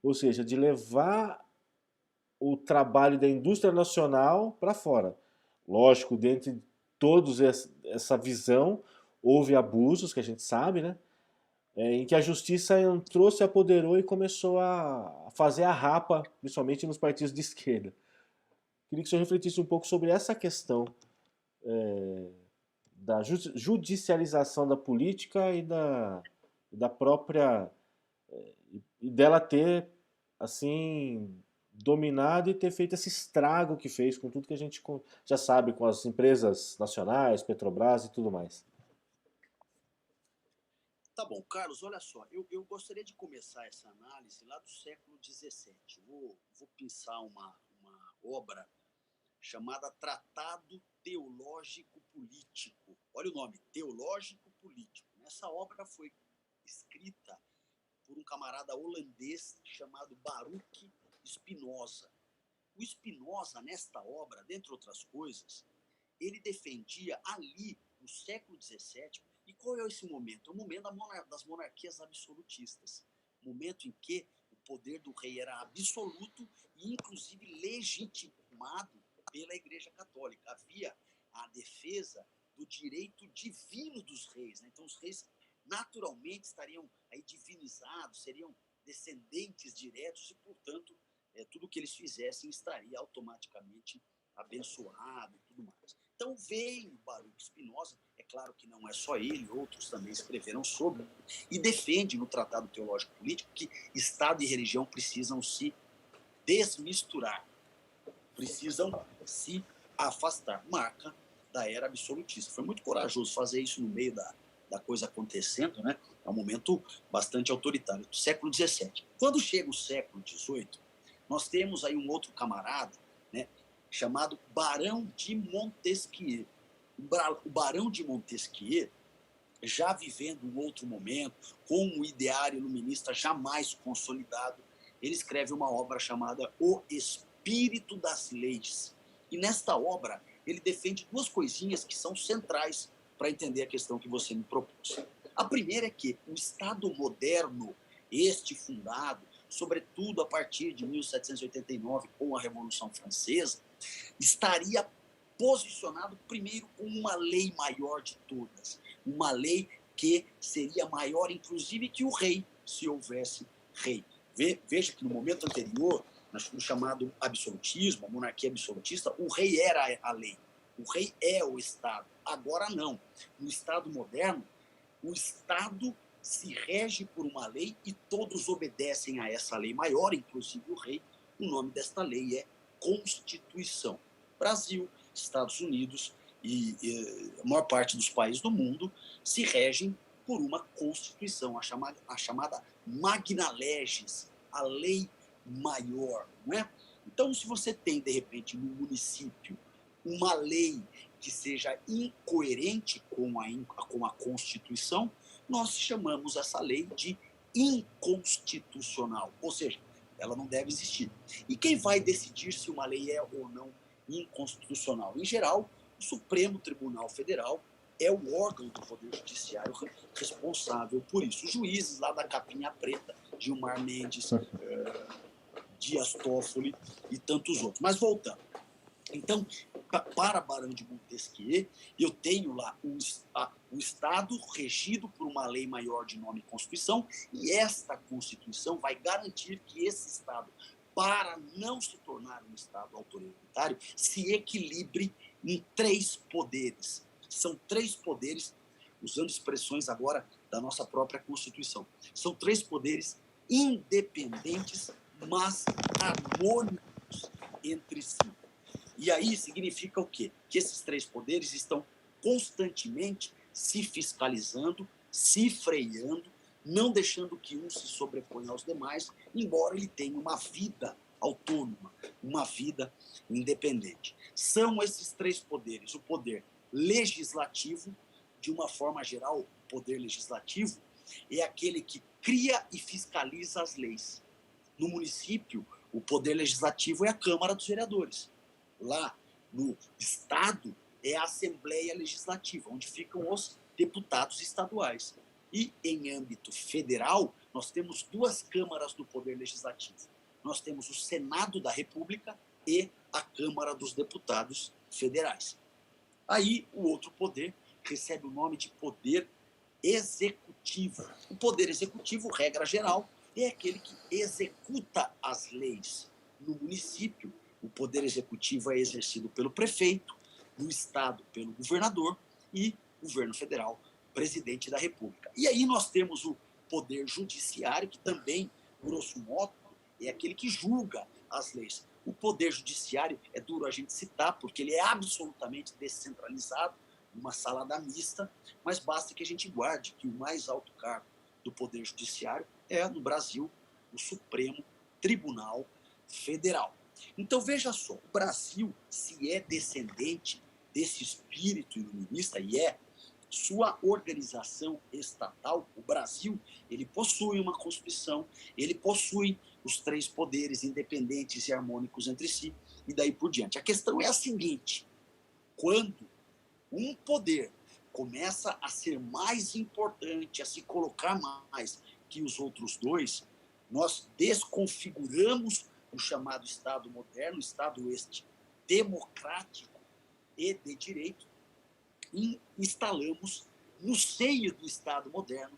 Ou seja, de levar o trabalho da indústria nacional para fora. Lógico, dentro de todos essa visão, houve abusos, que a gente sabe, né? Em que a justiça entrou, se apoderou e começou a fazer a rapa, principalmente nos partidos de esquerda. Queria que o senhor refletisse um pouco sobre essa questão da judicialização da política da própria e dela ter assim dominado e ter feito esse estrago que fez com tudo que a gente já sabe com as empresas nacionais, Petrobras e tudo mais. Tá bom, Carlos, olha só, eu gostaria de começar essa análise lá do século XVII. Vou pensar uma obra chamada Tratado Teológico Político. Olha o nome, Teológico Político. Essa obra foi escrita por um camarada holandês chamado Baruch Spinoza. O Spinoza, nesta obra, dentre outras coisas, ele defendia ali, no século XVII, e qual é esse momento? É o momento das monarquias absolutistas. O momento em que o poder do rei era absoluto e, inclusive, legitimado pela Igreja Católica. Havia a defesa do direito divino dos reis, né? Então, os reis naturalmente estariam aí divinizados, seriam descendentes diretos e, portanto, tudo que eles fizessem estaria automaticamente abençoado e tudo mais. Então veio Baruch Spinoza, é claro que não é só ele, outros também escreveram sobre, e defende no Tratado Teológico Político que Estado e religião precisam se desmisturar, precisam se afastar. Marca da era absolutista. Foi muito corajoso fazer isso no meio da coisa acontecendo, né? É um momento bastante autoritário, do século XVII. Quando chega o século XVIII, nós temos aí um outro camarada, né, chamado Barão de Montesquieu. O Barão de Montesquieu, já vivendo um outro momento, com um ideário iluminista jamais consolidado, ele escreve uma obra chamada O Espírito das Leis. E nesta obra, ele defende duas coisinhas que são centrais para entender a questão que você me propôs. A primeira é que o Estado moderno, este fundado, sobretudo a partir de 1789, com a Revolução Francesa, estaria posicionado primeiro com uma lei maior de todas, uma lei que seria maior, inclusive, que o rei, se houvesse rei. Veja que no momento anterior, no chamado absolutismo, a monarquia absolutista, o rei era a lei, o rei é o Estado. Agora não. No Estado moderno, o Estado se rege por uma lei e todos obedecem a essa lei maior, inclusive o rei. O nome desta lei é Constituição. Brasil, Estados Unidos e a maior parte dos países do mundo se regem por uma Constituição, a chamada Magna Legis, a lei maior, não é? Então, se você tem, de repente, no município, uma lei que seja incoerente com a Constituição, nós chamamos essa lei de inconstitucional, ou seja, ela não deve existir. E quem vai decidir se uma lei é ou não inconstitucional? Em geral, o Supremo Tribunal Federal é o órgão do Poder Judiciário responsável por isso. Os juízes lá da capinha preta, Gilmar Mendes, Dias Toffoli e tantos outros. Mas voltando. Então, para Barão de Montesquieu, eu tenho lá o Estado regido por uma lei maior de nome Constituição, e esta Constituição vai garantir que esse Estado, para não se tornar um Estado autoritário, se equilibre em três poderes. São três poderes, usando expressões agora da nossa própria Constituição. São três poderes independentes, mas harmônicos entre si. E aí significa o quê? Que esses três poderes estão constantemente se fiscalizando, se freando, não deixando que um se sobreponha aos demais, embora ele tenha uma vida autônoma, uma vida independente. São esses três poderes: o poder legislativo, de uma forma geral, o poder legislativo é aquele que cria e fiscaliza as leis. No município, o poder legislativo é a Câmara dos Vereadores. Lá no estado é a Assembleia Legislativa, onde ficam os deputados estaduais. E em âmbito federal, nós temos duas câmaras do poder legislativo. Nós temos o Senado da República e a Câmara dos Deputados Federais. Aí o outro poder recebe o nome de poder executivo. O poder executivo, regra geral, é aquele que executa as leis. No município, o poder executivo é exercido pelo prefeito, no estado pelo governador e governo federal, presidente da República. E aí nós temos o poder judiciário, que também, grosso modo, é aquele que julga as leis. O poder judiciário é duro a gente citar, porque ele é absolutamente descentralizado, uma salada mista, mas basta que a gente guarde que o mais alto cargo do poder judiciário é, no Brasil, o Supremo Tribunal Federal. Então veja só, o Brasil, se é descendente desse espírito iluminista, e é, sua organização estatal, o Brasil, ele possui uma Constituição, ele possui os três poderes independentes e harmônicos entre si, e daí por diante. A questão é a seguinte: quando um poder começa a ser mais importante, a se colocar mais que os outros dois, nós desconfiguramos o chamado Estado moderno, o Estado este democrático e de direito, e instalamos no seio do Estado moderno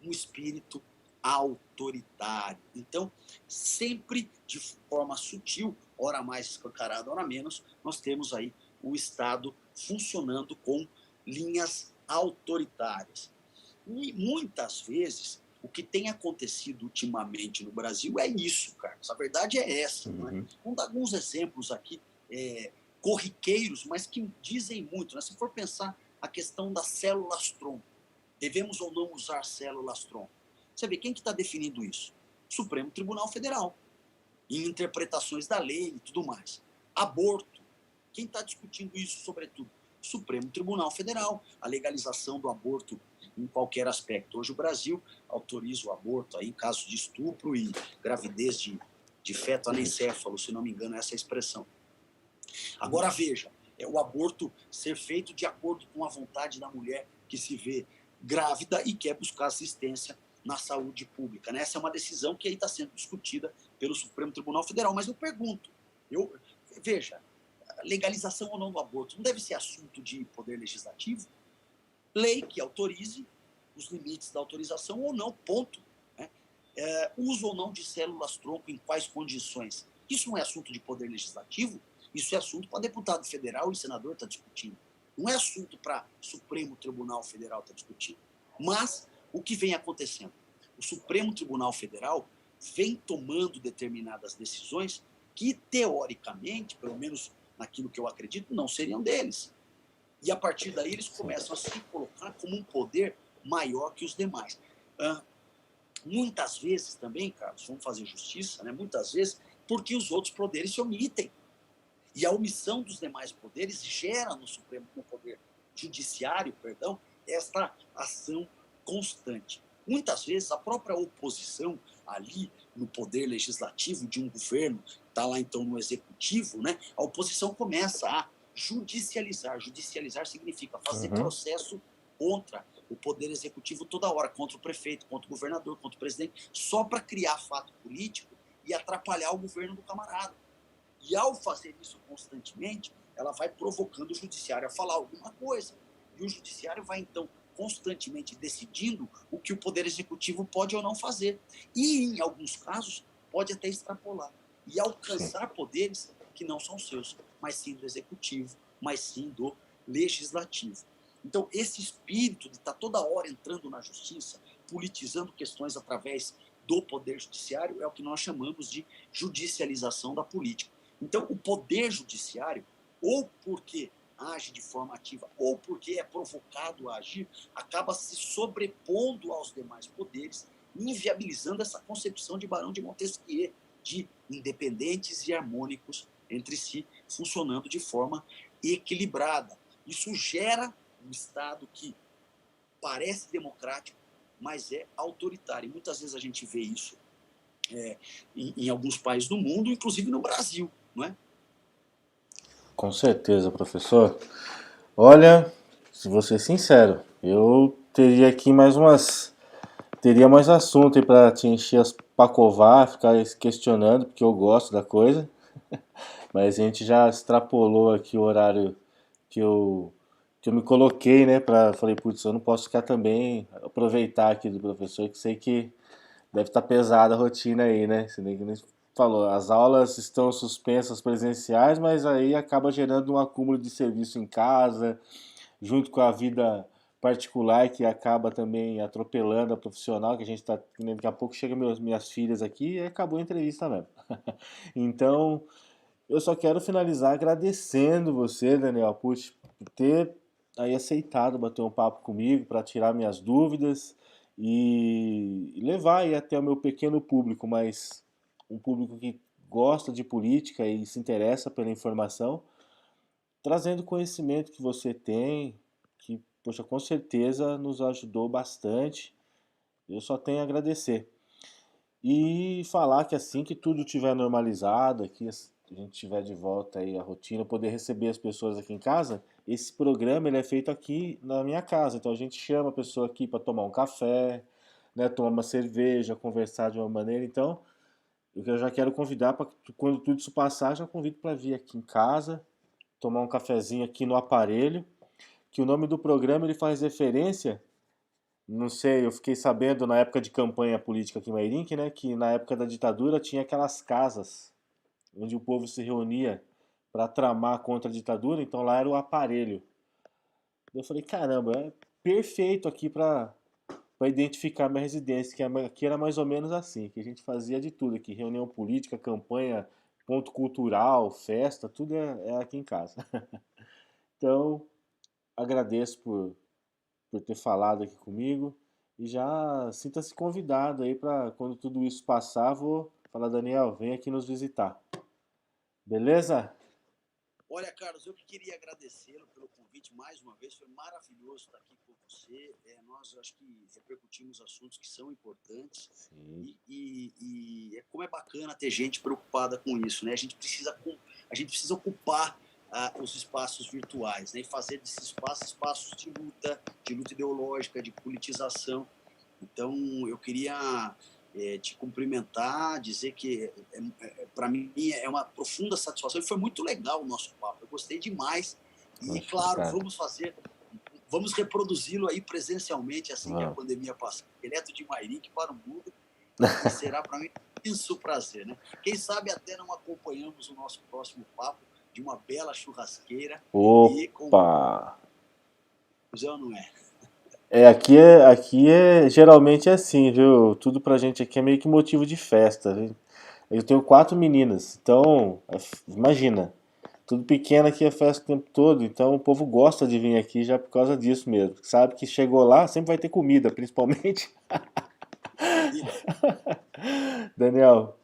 um espírito autoritário. Então, sempre de forma sutil, ora mais escancarada, ora menos, nós temos aí o Estado funcionando com linhas autoritárias. E muitas vezes o que tem acontecido ultimamente no Brasil é isso, Carlos. A verdade é essa. Não é? Vamos dar alguns exemplos aqui corriqueiros, mas que dizem muito. Né? Se for pensar a questão das células-tronco, devemos ou não usar células-tronco? Você vê, quem que está definindo isso? Supremo Tribunal Federal, em interpretações da lei e tudo mais. Aborto, quem está discutindo isso, sobretudo? Supremo Tribunal Federal, a legalização do aborto em qualquer aspecto. Hoje o Brasil autoriza o aborto aí, em caso de estupro e gravidez de feto anencéfalo, se não me engano, essa é a expressão. Agora veja, é o aborto ser feito de acordo com a vontade da mulher que se vê grávida e quer buscar assistência na saúde pública. Né? Essa é uma decisão que aí está sendo discutida pelo Supremo Tribunal Federal. Mas eu pergunto, veja, legalização ou não do aborto não deve ser assunto de poder legislativo? Lei que autorize os limites da autorização ou não, ponto. Né? Uso ou não de células-tronco, em quais condições? Isso não é assunto de poder legislativo? Isso é assunto para deputado federal e senador estar discutindo. Não é assunto para Supremo Tribunal Federal estar discutindo. Mas o que vem acontecendo? O Supremo Tribunal Federal vem tomando determinadas decisões que, teoricamente, pelo menos naquilo que eu acredito, não seriam deles. E a partir daí eles começam a se colocar como um poder maior que os demais. Muitas vezes também, Carlos, vamos fazer justiça, né? Muitas vezes porque os outros poderes se omitem. E a omissão dos demais poderes gera no Supremo, no Poder Judiciário, perdão, esta ação constante. Muitas vezes a própria oposição ali no poder legislativo de um governo, está lá então no executivo, né? A oposição começa a judicializar. Judicializar significa fazer processo contra o poder executivo toda hora, contra o prefeito, contra o governador, contra o presidente, só para criar fato político e atrapalhar o governo do camarada. E ao fazer isso constantemente, ela vai provocando o judiciário a falar alguma coisa. E o judiciário vai, então, constantemente decidindo o que o poder executivo pode ou não fazer. E, em alguns casos, pode até extrapolar e alcançar poderes que não são seus, mas sim do executivo, mas sim do legislativo. Então, esse espírito de estar toda hora entrando na justiça, politizando questões através do poder judiciário, é o que nós chamamos de judicialização da política. Então, o poder judiciário ou porque age de forma ativa, ou porque é provocado a agir, acaba se sobrepondo aos demais poderes, inviabilizando essa concepção de Barão de Montesquieu, de independentes e harmônicos entre si, funcionando de forma equilibrada. Isso gera um Estado que parece democrático, mas é autoritário. E muitas vezes a gente vê isso em alguns países do mundo, inclusive no Brasil, não é? Com certeza, professor. Olha, se vou ser sincero, eu teria aqui mais umas. Teria mais assunto aí pra te encher as pacovar, ficar questionando, porque eu gosto da coisa. Mas a gente já extrapolou aqui o horário que eu, que eu me coloquei, né? Falei, putz, eu não posso ficar também, aproveitar aqui do professor, que sei que deve estar pesada a rotina aí, né? Você nem falou, as aulas estão suspensas presenciais, mas aí acaba gerando um acúmulo de serviço em casa, junto com a vida particular que acaba também atropelando a profissional, que a gente está. Daqui a pouco chega minhas filhas aqui e acabou a entrevista mesmo. Então, eu só quero finalizar agradecendo você, Daniel, por ter aí aceitado bater um papo comigo para tirar minhas dúvidas e levar aí até o meu pequeno público, mas um público que gosta de política e se interessa pela informação, trazendo conhecimento que você tem, que, poxa, com certeza nos ajudou bastante. Eu só tenho a agradecer. E falar que assim que tudo tiver normalizado, que a gente tiver de volta aí a rotina, poder receber as pessoas aqui em casa, esse programa ele é feito aqui na minha casa. Então a gente chama a pessoa aqui para tomar um café, né, tomar uma cerveja, conversar de uma maneira. Então, eu já quero convidar para quando tudo isso passar, já convido para vir aqui em casa, tomar um cafezinho aqui no aparelho, que o nome do programa ele faz referência, não sei, eu fiquei sabendo na época de campanha política aqui em Mairink, né, que na época da ditadura tinha aquelas casas onde o povo se reunia para tramar contra a ditadura, então lá era o aparelho. Eu falei, caramba, é perfeito aqui para identificar minha residência, que aqui era mais ou menos assim, que a gente fazia de tudo aqui, reunião política, campanha, ponto cultural, festa, tudo é aqui em casa. Então, agradeço por ter falado aqui comigo. E já sinta-se convidado aí para quando tudo isso passar, vou falar, Daniel, vem aqui nos visitar. Beleza? Olha, Carlos, eu que queria agradecê-lo pelo convite mais uma vez. Foi maravilhoso estar aqui com você. Nós acho que repercutimos assuntos que são importantes Sim. e como é bacana ter gente preocupada com isso, né? A gente precisa ocupar os espaços virtuais, né? E fazer desses espaços de luta ideológica, de politização. Então, eu queria te cumprimentar, dizer que para mim é uma profunda satisfação e foi muito legal o nosso papo. Eu gostei demais e, Poxa, claro, cara. vamos reproduzi-lo aí presencialmente assim que a Vamos. pandemia passar, direto de Mairink para o mundo e será para mim isso prazer, né? Quem sabe até não acompanhamos o nosso próximo papo de uma bela churrasqueira e com Opa! museu, não é? Geralmente é assim, viu? Tudo pra gente aqui é meio que motivo de festa, viu? Eu tenho 4 meninas, então imagina, tudo pequeno aqui é festa o tempo todo, então o povo gosta de vir aqui já por causa disso mesmo. Sabe que chegou lá, sempre vai ter comida, principalmente. Maravilha. Daniel,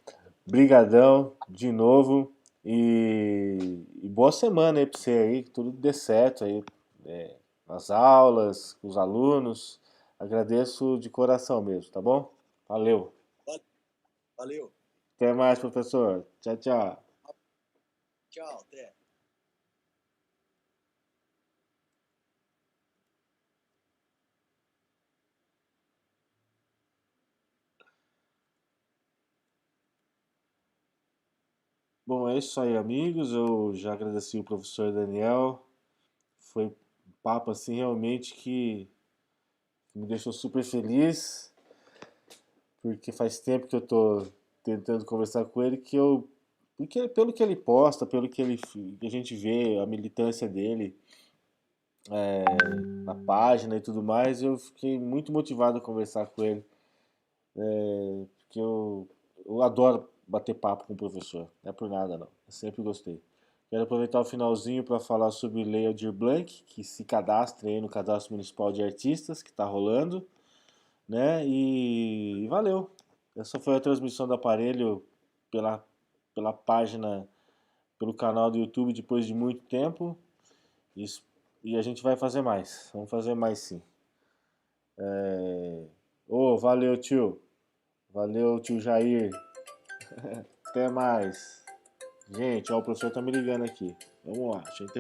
brigadão de novo e boa semana aí pra você aí, que tudo dê certo aí, é, nas aulas, com os alunos. Agradeço de coração mesmo, tá bom? Valeu. Valeu. Até mais, professor. Tchau, tchau. Tchau, até. Bom, é isso aí, amigos. Eu já agradeci o professor Daniel. Foi um papo assim realmente que me deixou super feliz, porque faz tempo que eu tô tentando conversar com ele porque pelo que ele posta, que a gente vê a militância dele na página e tudo mais, eu fiquei muito motivado a conversar com ele, porque eu adoro bater papo com o professor. Não é por nada não. Eu sempre gostei. Quero aproveitar o finalzinho para falar sobre Lei Aldir Blanc, que se cadastre aí no Cadastro Municipal de Artistas, que está rolando, né? E valeu. Essa foi a transmissão do aparelho pela, pela página, pelo canal do YouTube depois de muito tempo. Isso, e a gente vai fazer mais. Vamos fazer mais sim. Ô, valeu, tio. Valeu, tio Jair. Até mais. Gente, ó, o professor tá me ligando aqui. Vamos lá, deixa eu